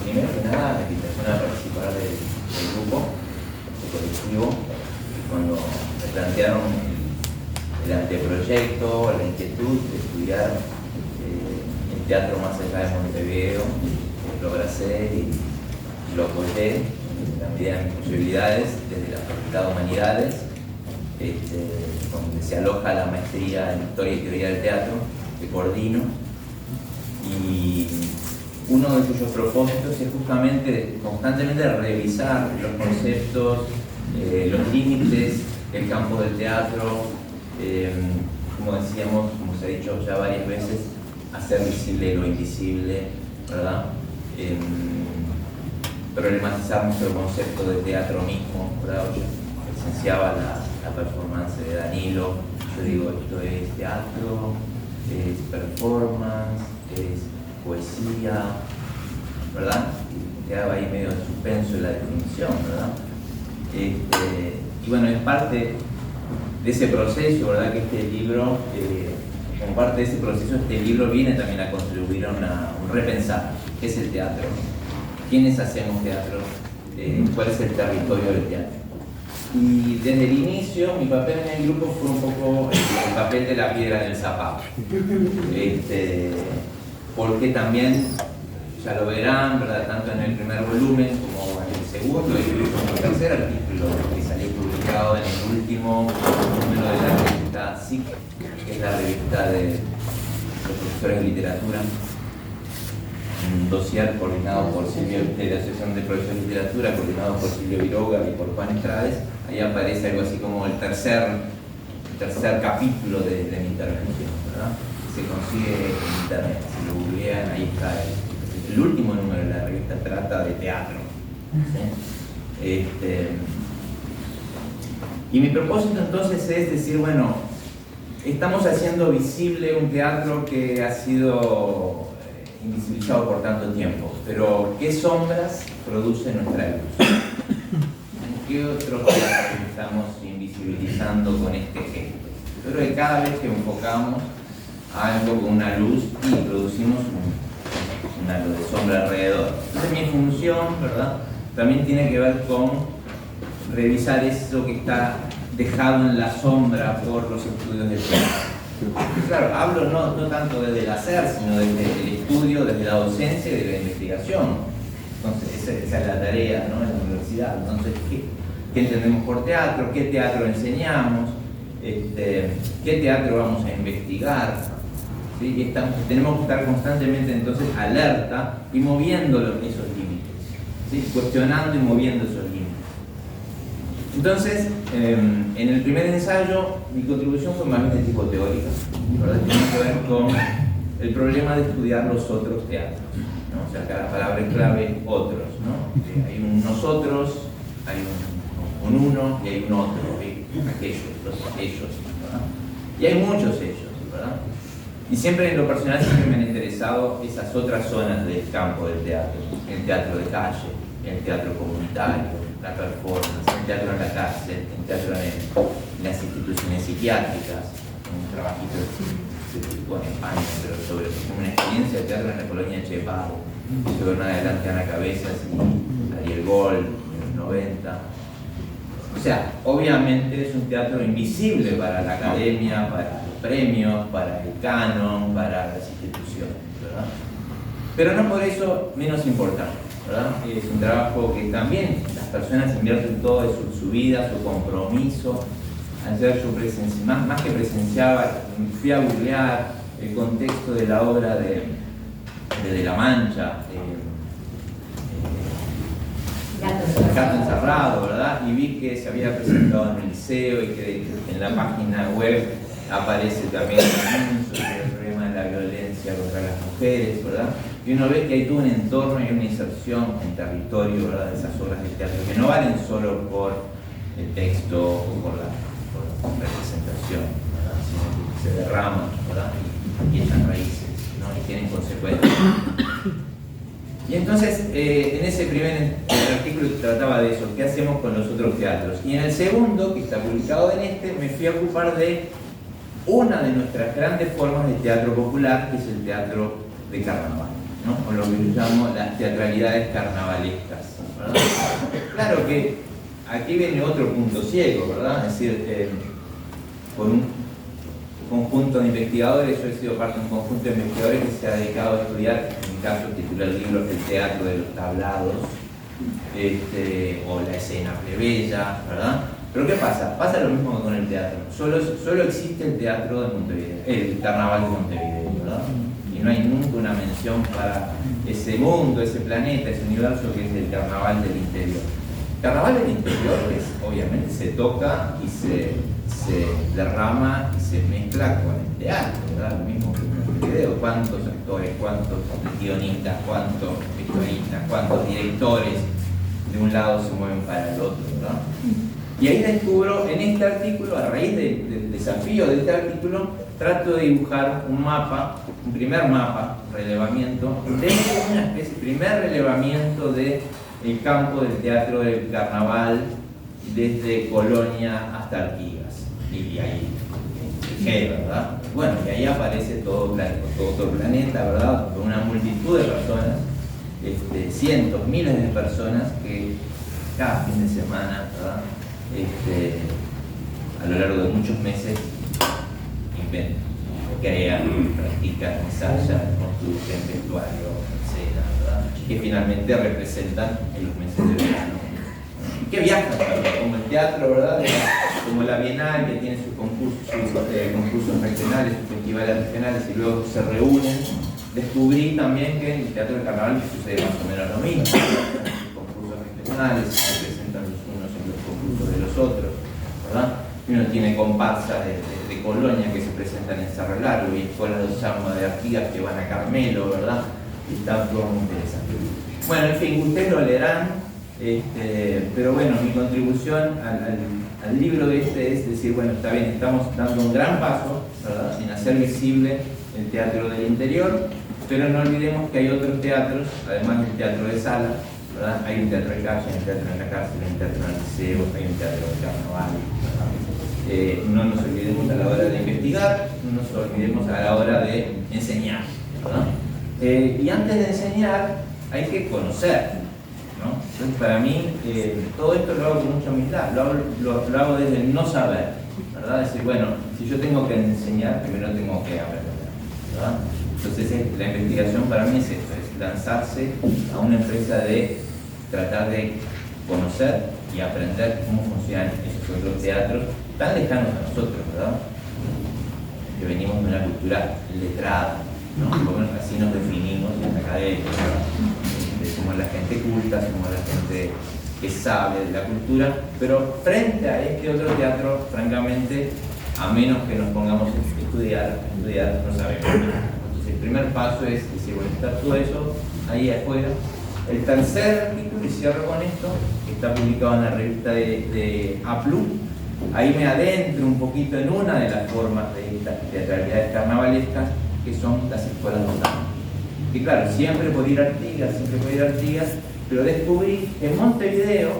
Primero que nada, la invitación a participar del grupo, del colectivo, cuando me plantearon el anteproyecto, la inquietud de estudiar el teatro más allá de Montevideo, lo abracé y lo apoyé en la medida de mis posibilidades desde la Facultad de Humanidades, donde se aloja la maestría en Historia y Teoría del Teatro, que coordino. Y uno de cuyos propósitos es justamente constantemente revisar los conceptos, los límites del campo del teatro, como decíamos, como se ha dicho ya varias veces, hacer visible lo invisible, ¿verdad? Problematizar nuestro concepto de teatro mismo, ¿verdad? Yo esenciaba la performance de Danilo, yo digo, esto es teatro, es performance, es poesía, ¿verdad? Y quedaba ahí medio de suspenso en la definición, ¿verdad? Y bueno, es parte de ese proceso, ¿verdad? Que este libro, como parte de ese proceso, este libro viene también a contribuir a un repensar. ¿Qué es el teatro? ¿Quiénes hacemos teatro? ¿Cuál es el territorio del teatro? Y desde el inicio, mi papel en el grupo fue un poco el papel de la piedra en el zapato. Porque también, ya lo verán, ¿verdad? Tanto en el primer volumen como en el segundo y como el tercer artículo que salió publicado en el último número de la revista SIC, que es la revista de los profesores de literatura, un dossier coordinado por Silvio, de la Asociación de Profesores de Literatura, coordinado por Silvio Viroga y por Juan Estrades. Ahí aparece algo así como el tercer capítulo de mi intervención, ¿verdad? Se consigue en internet, si lo googlean, ahí está el último número de la revista, trata de teatro, ¿sí? Y mi propósito entonces es decir, bueno, estamos haciendo visible un teatro que ha sido invisibilizado por tanto tiempo, pero ¿qué sombras produce nuestra luz? ¿Qué otros teatros estamos invisibilizando con este gesto? Yo creo que cada vez que enfocamos algo con una luz y producimos un halo de sombra alrededor. Entonces mi función, ¿verdad?, también tiene que ver con revisar eso que está dejado en la sombra por los estudios de teatro. Y claro, hablo no tanto desde el hacer, sino desde el estudio, desde la docencia y desde la investigación. Entonces esa es la tarea, ¿no?, en la universidad. Entonces, ¿qué entendemos por teatro? ¿Qué teatro enseñamos? qué teatro vamos a investigar, ¿sí? Y tenemos que estar constantemente entonces alerta y moviendo esos límites, ¿sí? Cuestionando y moviendo esos límites. Entonces, en el primer ensayo, mi contribución fue más bien de tipo teórica, ¿verdad? Tiene que ver con el problema de estudiar los otros teatros, ¿no? O sea, acá la palabra es clave, otros, ¿no? Hay un nosotros, hay un uno y hay un otro, ¿sí? Aquellos, los ellos, ¿verdad? Y hay muchos ellos, ¿verdad? Y siempre en lo personal siempre me han interesado esas otras zonas del campo del teatro, el teatro de calle, el teatro comunitario, la performance, el teatro en la cárcel, el teatro en las instituciones psiquiátricas, un trabajito en España, pero sobre una experiencia de teatro en la colonia Chepado, sobre una adelante Ana Cabezas y Ariel Gol en los 90. O sea, obviamente es un teatro invisible para la academia, para los premios, para el canon, para las instituciones, ¿verdad? Pero no por eso menos importante, ¿verdad? Es un trabajo que también las personas invierten todo su vida, su compromiso. Ayer yo más que presenciaba, fui a googlear el contexto de la obra de La Mancha, Gato Encerrado, ¿verdad? Y vi que se había presentado en el liceo y que en la página web aparece también sobre el problema de la violencia contra las mujeres, ¿verdad? Y uno ve que hay todo un entorno y una inserción en territorio, ¿verdad? De esas obras de teatro que no valen solo por el texto o por la representación, ¿verdad? Sino que se derraman, ¿verdad? Y echan raíces, ¿no? Y tienen consecuencias. Y entonces, en ese primer artículo trataba de eso, ¿qué hacemos con los otros teatros? Y en el segundo, que está publicado en este, me fui a ocupar de una de nuestras grandes formas de teatro popular, que es el teatro de carnaval, ¿no? O lo que yo llamo las teatralidades carnavalescas, ¿verdad? Claro que aquí viene otro punto ciego, ¿verdad? Es decir, por un conjunto de investigadores, yo he sido parte de un conjunto de investigadores que se ha dedicado a estudiar, en mi caso titula el libro El teatro de los tablados, o la escena plebeya, ¿verdad? Pero ¿qué pasa? Pasa lo mismo que con el teatro. Solo existe el teatro de Montevideo, el carnaval de Montevideo, ¿verdad? Y no hay nunca una mención para ese mundo, ese planeta, ese universo que es el carnaval del interior. El carnaval del interior obviamente se toca y se derrama y se mezcla con el teatro, ¿verdad? Lo mismo que en el video. ¿Cuántos actores, cuántos guionistas, cuántos vestuaristas, cuántos directores de un lado se mueven para el otro, ¿verdad? Y ahí descubro en este artículo, a raíz del desafío de este artículo, trato de dibujar un mapa, un primer mapa, relevamiento, de una especie, primer relevamiento del campo del teatro del carnaval desde Colonia hasta Artigas. Y ahí, ¿verdad? Bueno, y ahí aparece todo otro planeta, ¿verdad? Con una multitud de personas, cientos, miles de personas que cada fin de semana, ¿verdad? A lo largo de muchos meses inventan, crean, practican, ensayan, construyen vestuario, escena, ¿verdad? Que finalmente representan en los meses de verano. Y que viajan, ¿verdad? Como el teatro, ¿verdad? Como la Bienal, que tiene sus concursos regionales, sus festivales regionales, y luego se reúnen. Descubrí también que en el teatro del carnaval sucede más o menos lo mismo. Concursos regionales, se presentan los unos en los concursos de los otros, ¿verdad? Y uno tiene comparsas de Colonia que se presentan en Cerro Largo y escuelas de samba de Artigas que van a Carmelo, ¿verdad? Y está todo muy interesante. Bueno, en fin, ustedes lo leerán, pero bueno, mi contribución al libro es decir, bueno, está bien, estamos dando un gran paso, ¿verdad? En hacer visible el teatro del interior, pero no olvidemos que hay otros teatros, además del teatro de sala, ¿verdad? Hay un teatro de calle, hay un teatro en la cárcel, hay un teatro en el liceo, hay un teatro de carnaval, ¿verdad? No nos olvidemos a la hora de investigar, no nos olvidemos a la hora de enseñar, ¿verdad? Y antes de enseñar hay que conocer, ¿no? Entonces para mí todo esto lo hago con mucha humildad, lo hago desde el no saber, ¿verdad? Es decir, bueno, si yo tengo que enseñar, primero tengo que aprender, ¿verdad? Entonces la investigación para mí es esto, es lanzarse a una empresa de tratar de conocer y aprender cómo funcionan esos otros teatros tan lejanos a nosotros, ¿verdad? Que venimos de una cultura letrada, ¿no? Como así nos definimos en la academia, somos la gente culta, somos la gente que sabe de la cultura, pero frente a este otro teatro, francamente, a menos que nos pongamos a estudiar, no sabemos. Entonces el primer paso es decir, bueno, está todo eso ahí afuera. El tercer artículo, y cierro con esto, que está publicado en la revista de APLU. Ahí me adentro un poquito en una de las formas de estas teatralidades carnavalescas, que son las escuelas de samba. Que claro, siempre puedo ir a Artigas, pero descubrí en Montevideo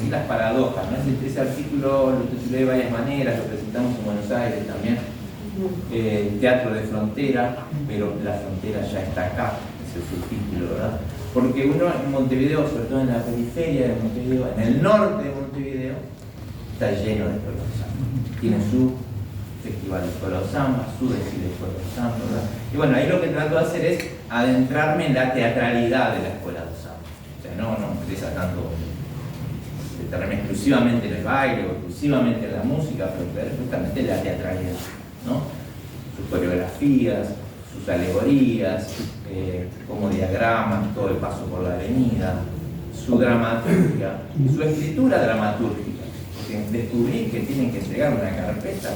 y las paradojas, ¿no? Ese artículo lo titulé de varias maneras, lo presentamos en Buenos Aires también, teatro de frontera, pero la frontera ya está acá, ese es el subtítulo, ¿verdad? Porque uno en Montevideo, sobre todo en la periferia de Montevideo, en el norte de Montevideo, está lleno de escuelas de samba. Tiene su festival de escuela de samba, su desfile de escuela de samba, ¿verdad? Y bueno, ahí lo que trato de hacer es adentrarme en la teatralidad de la escuela de samba. O sea, no me interesa tanto centrarme exclusivamente en el baile o exclusivamente en la música, pero justamente en la teatralidad, ¿no? Sus coreografías, sus alegorías, como diagramas, todo el paso por la avenida, su dramaturgia, su escritura dramatúrgica. Porque descubrí que tienen que llegar una carpeta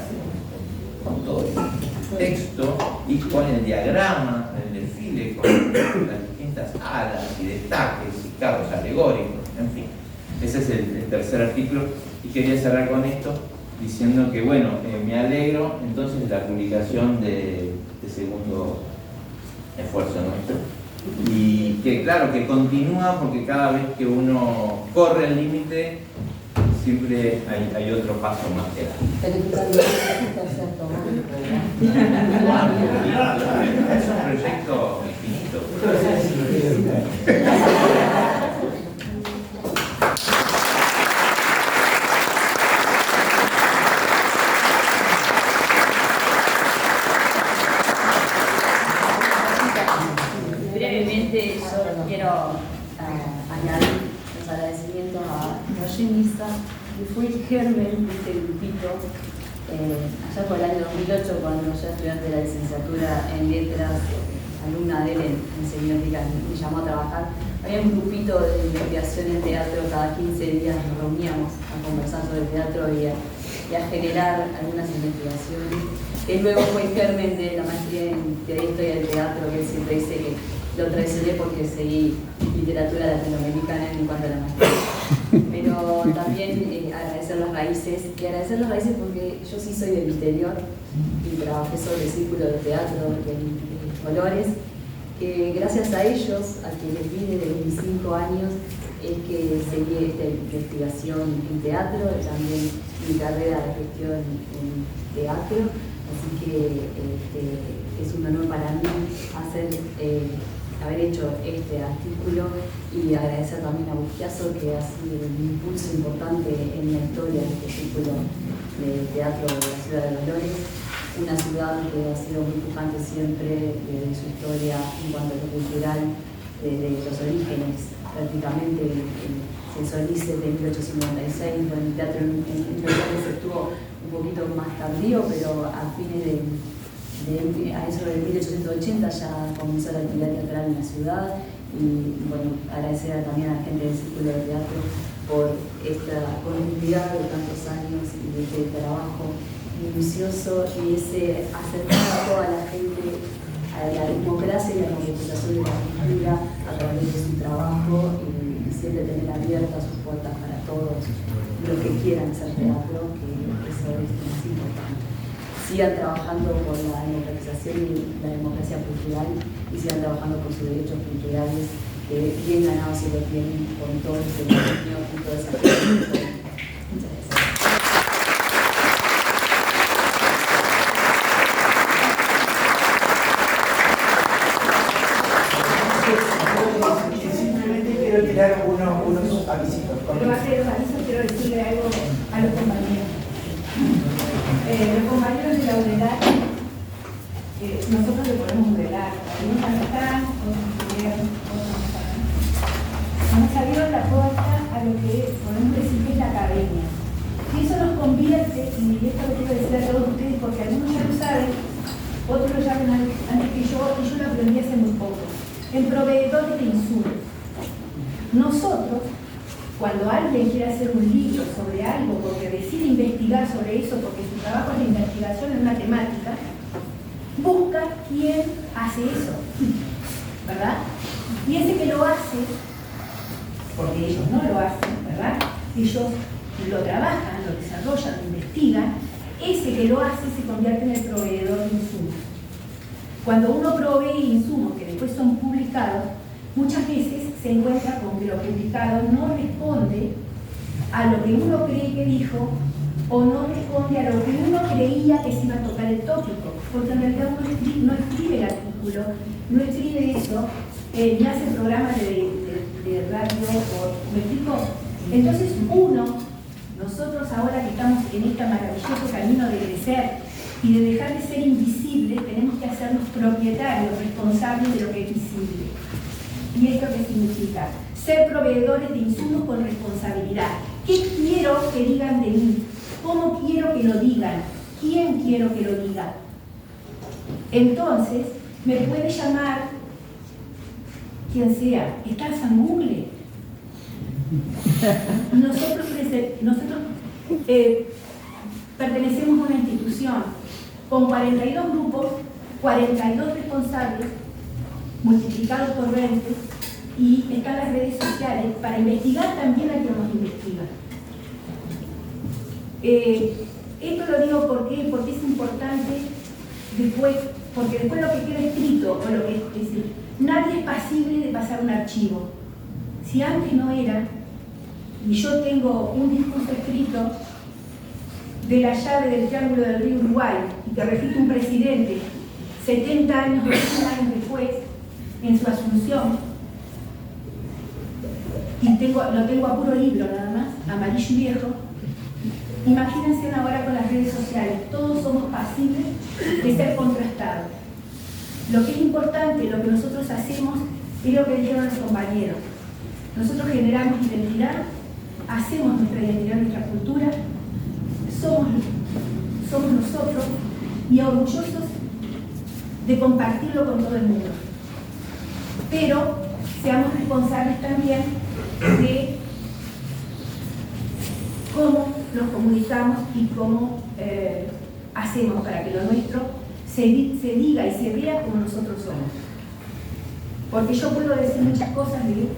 con todo el texto y con el diagrama del desfile, con las distintas alas y destaques y carros alegóricos, en fin. Ese es el tercer artículo y quería cerrar con esto diciendo que, bueno, me alegro entonces de la publicación de este segundo esfuerzo nuestro y que, claro, que continúa porque cada vez que uno corre el límite siempre hay otro paso más que dar. Pero tú también estás cierto, es un proyecto infinito. Brevemente, yo quiero añadir los agradecimientos a Roger Misa, que fue el germen de este grupito allá por el año 2008, cuando yo estudiante de la licenciatura en letras, alumna de él en semiótica, me llamó a trabajar. Había un grupito de investigación en teatro, cada 15 días nos reuníamos a conversar sobre teatro y a generar algunas investigaciones. Que luego fue el germen de la maestría en teoría y historia del teatro, que él siempre dice que lo traicioné porque seguí literatura latinoamericana en cuanto a la maestría. Pero también agradecer las raíces, y agradecer las raíces porque yo sí soy del interior y trabajé sobre el círculo de teatro de Colores, que gracias a ellos, a quienes vine de 25 años, es que seguí esta investigación en teatro, también mi carrera de gestión en teatro, así que es un honor para mí haber hecho este artículo y agradecer también a Busquiazo, que ha sido un impulso importante en la historia de este círculo de teatro de la ciudad de Dolores, una ciudad que ha sido muy pujante siempre desde su historia en cuanto a lo cultural, desde los orígenes, prácticamente se Solís de 1856, bueno, el teatro en Dolores estuvo un poquito más tardío, pero a fines a eso de 1880 ya comenzó la actividad teatral en la ciudad y bueno, agradecer también a la gente del Círculo de Teatro por esta continuidad de tantos años y de este trabajo minucioso y ese acercar a toda la gente a la democracia y la concretización de la cultura a través de su trabajo y siempre tener abiertas sus puertas para todos los que quieran hacer teatro, que eso es más importante. Sigan trabajando por la democratización y la democracia cultural y sigan trabajando por sus derechos culturales que bien ganados se lo tienen con todo este empeño y toda esa gente. Muchas gracias. Simplemente quiero tirar unos avisitos. Pero antes de los avisos quiero decirle algo a los compañeros. Los compañeros de la UDELAR, nosotros le podemos UDELAR, algunos no están, otros estuvieron, otros no están. Nos abrieron la puerta a lo que podemos decir que es la academia. Y eso nos convierte, y esto que lo vi hace muy poco, en proveedores de insumos. Nosotros, cuando alguien quiere hacer un libro sobre algo, porque decide investigar sobre eso, porque su trabajo es la investigación en una temática, busca quién hace eso, ¿verdad? Y ese que lo hace, porque ellos no lo hacen, ¿verdad? Ellos lo trabajan, lo desarrollan, lo investigan, ese que lo hace se convierte en el proveedor de insumos. Cuando uno provee insumos que después son publicados, muchas veces se encuentra con que lo publicado no responde a lo que uno cree que dijo o no responde a lo que uno creía que se iba a tocar el tópico, porque en realidad uno no escribe el artículo, no escribe eso, ni hace programas de radio, ¿me explico? Entonces nosotros ahora que estamos en este maravilloso camino de crecer y de dejar de ser invisibles, tenemos que hacernos propietarios, responsables de lo que es visible. ¿Y esto qué significa? Ser proveedores de insumos con responsabilidad. ¿Qué quiero que digan de mí? ¿Cómo quiero que lo digan? ¿Quién quiero que lo diga? Entonces, me puede llamar quien sea. ¿Estás en Google? Nosotros pertenecemos a una institución con 42 grupos, 42 responsables, multiplicados por 20, y están las redes sociales para investigar también a quien nos investiga. Esto lo digo porque es importante después, porque después lo que queda escrito, o lo que es decir, nadie es pasible de pasar un archivo. Si antes no era, y yo tengo un discurso escrito de la llave del Triángulo del Río Uruguay, y que repite un presidente 70 años, 21 años después, en su asunción, y lo tengo a puro libro nada más, amarillo y viejo. Imagínense ahora con las redes sociales, todos somos pasibles de ser contrastados. Lo que es importante, lo que nosotros hacemos, es lo que dijeron los compañeros. Nosotros generamos identidad, hacemos nuestra identidad, nuestra cultura, somos nosotros y orgullosos de compartirlo con todo el mundo. Pero seamos responsables también de cómo nos comunicamos y cómo hacemos para que lo nuestro se diga y se vea como nosotros somos. Porque yo puedo decir muchas cosas de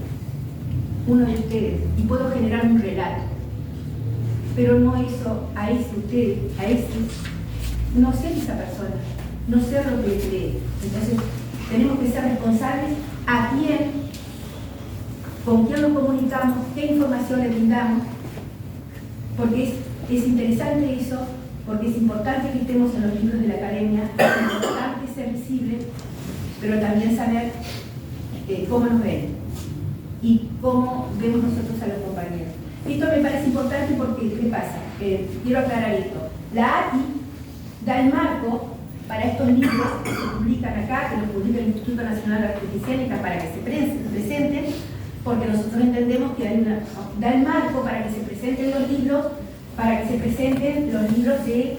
uno de ustedes y puedo generar un relato, pero no eso a ese usted, a ese, no ser esa persona, no ser lo que cree. Entonces tenemos que ser responsables a quién, con quién nos comunicamos, qué información le brindamos, porque es interesante eso, porque es importante que estemos en los libros de la academia, es importante ser visible, pero también saber cómo nos ven y cómo vemos nosotros a los compañeros. Esto me parece importante porque, ¿qué pasa? Quiero aclarar esto. La ATI da el marco para estos libros que se publican acá, que los publica el Instituto Nacional de Artes para que se presenten, porque nosotros entendemos que da el marco para que se presenten los libros, para que se presenten los libros de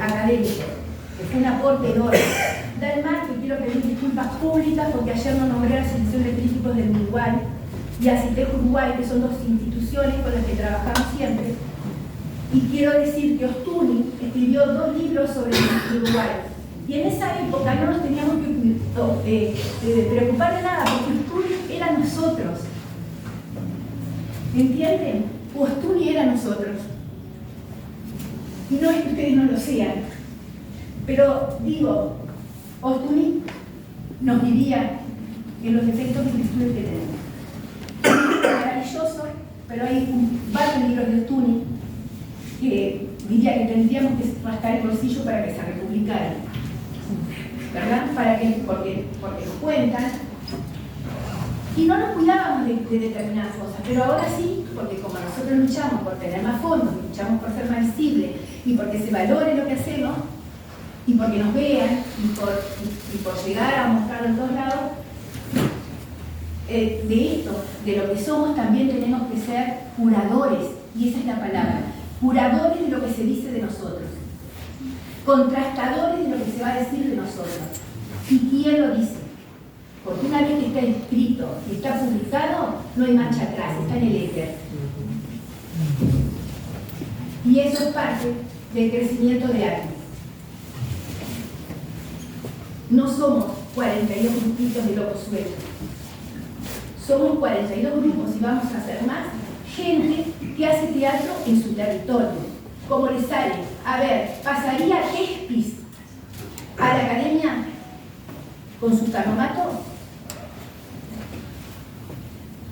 académicos, que fue un aporte enorme. Da el marco y quiero pedir disculpas públicas porque ayer no nombré a la Asociación de Críticos del Uruguay y a CITEJ Uruguay, que son dos instituciones con las que trabajamos siempre. Y quiero decir que Ostuni escribió 2 libros sobre el Uruguay. Y en esa época no nos teníamos que preocupar de nada, porque Ostuni era nosotros. ¿Entienden? Ostuni era nosotros. Y no es que ustedes no lo sean. Pero digo, Ostuni nos vivía en los defectos y virtudes que tenemos. Es maravilloso, pero hay varios libros de Ostuni que diría que tendríamos que rascar el bolsillo para que se republicaran, ¿verdad? Porque nos cuentan y no nos cuidábamos de determinadas cosas, pero ahora sí, porque como nosotros luchamos por tener más fondos, luchamos por ser más visibles y porque se valore lo que hacemos y porque nos vean y por llegar a mostrarlo en todos lados, de esto, de lo que somos, también tenemos que ser curadores, y esa es la palabra, curadores de lo que se dice de nosotros, contrastadores de lo que se va a decir de nosotros. ¿Y quién lo dice? escrito y está publicado, no hay marcha atrás, está en el éter. Y eso es parte del crecimiento de ARMI. No somos 42 grupitos de locos sueltos. Somos 42 grupos y vamos a hacer más. Gente que hace teatro en su territorio. Como le sale, a ver, ¿pasaría Espis a la academia con su Taromato?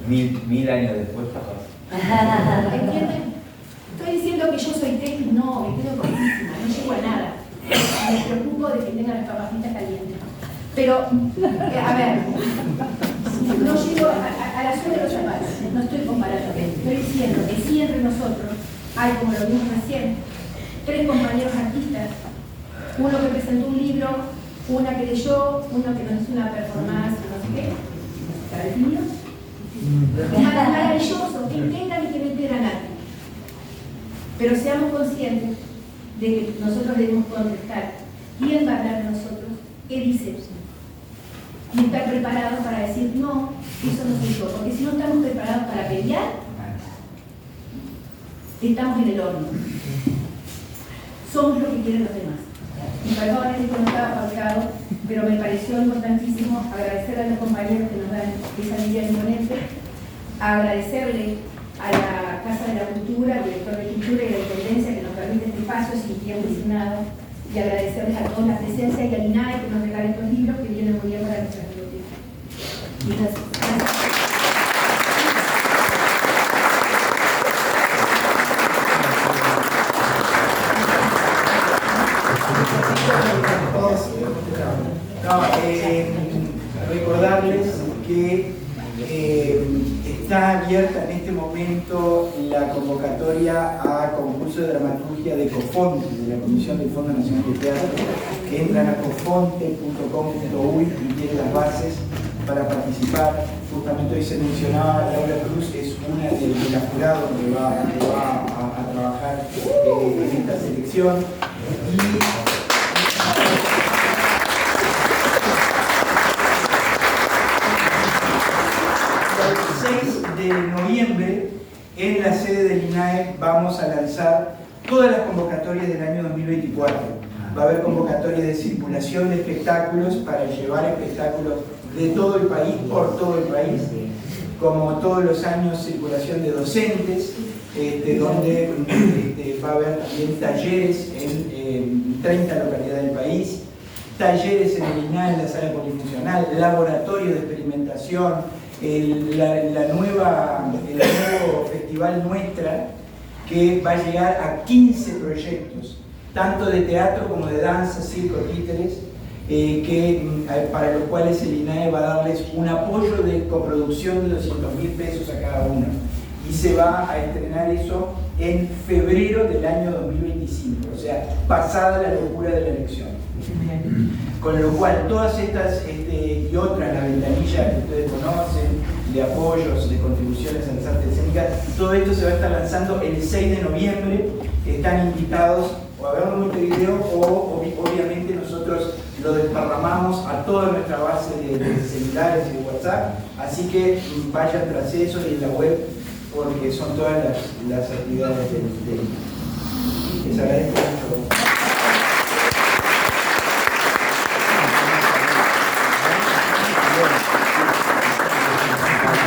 1000 años después capaz. ¿Entienden? Estoy diciendo que yo soy Espis, no, me quedo cortísima, no llego a nada. Me preocupo de que tengan las papajitas calientes. Pero, a ver, no llego a la suela de los zapatos, no estoy comparando, estoy diciendo que sí entre nosotros hay, como lo vimos recién, 3 compañeros artistas, uno que presentó un libro, una que leyó, uno que nos hizo una performance, no sé qué, ¿está definido? Es maravilloso, que integran y que no integran arte. Pero seamos conscientes de que nosotros debemos contestar quién va a hablar de nosotros, qué dice, y estar preparados para decir no, eso no soy yo, porque si no estamos preparados para pelear, estamos en el horno. Somos lo que quieren los demás. Y perdón, esto no estaba pautado, pero me pareció importantísimo agradecerle a los compañeros que nos dan esa guía imponente, agradecerle a la Casa de la Cultura, al director de Cultura y la Intendencia que nos permite este espacio sin tiempo designado, y agradecerles a todos la presencia y al INAE que nos regala estos libros que vienen muy bien para nuestra biblioteca. Gracias. Recordarles que está abierta en este momento la convocatoria a concurso de dramaturgia de Cofonte, de la Comisión del Fondo Nacional de Teatro, que entran a cofonte.com.uy y tienen las bases para participar. Justamente hoy se mencionaba Laura Cruz, es una de las jurados que va a trabajar en esta selección. El 6 de noviembre, en la sede del INAE, vamos a lanzar todas las convocatorias del año 2024. Va a haber convocatorias de circulación de espectáculos para llevar espectáculos de todo el país, por todo el país. Como todos los años, circulación de docentes, donde va a haber también talleres en 30 localidades del país, talleres en el INAE, en la sala polifuncional, laboratorio de experimentación, el nuevo festival Nuestra, que va a llegar a 15 proyectos, tanto de teatro como de danza, circo, títeres, para los cuales el INAE va a darles un apoyo de coproducción de 200.000 pesos a cada uno. Y se va a estrenar eso en febrero del año 2025, o sea, pasada la locura de la elección. Con lo cual, todas estas y otras, la ventanilla que ustedes conocen, de apoyos, de contribuciones a las artes escénicas, todo esto se va a estar lanzando el 6 de noviembre. Están invitados o a verlo en Montevideo o obviamente nosotros lo desparramamos a toda nuestra base de celulares y de WhatsApp. Así que vayan tras eso y en la web, porque son todas las actividades del. Les agradezco mucho.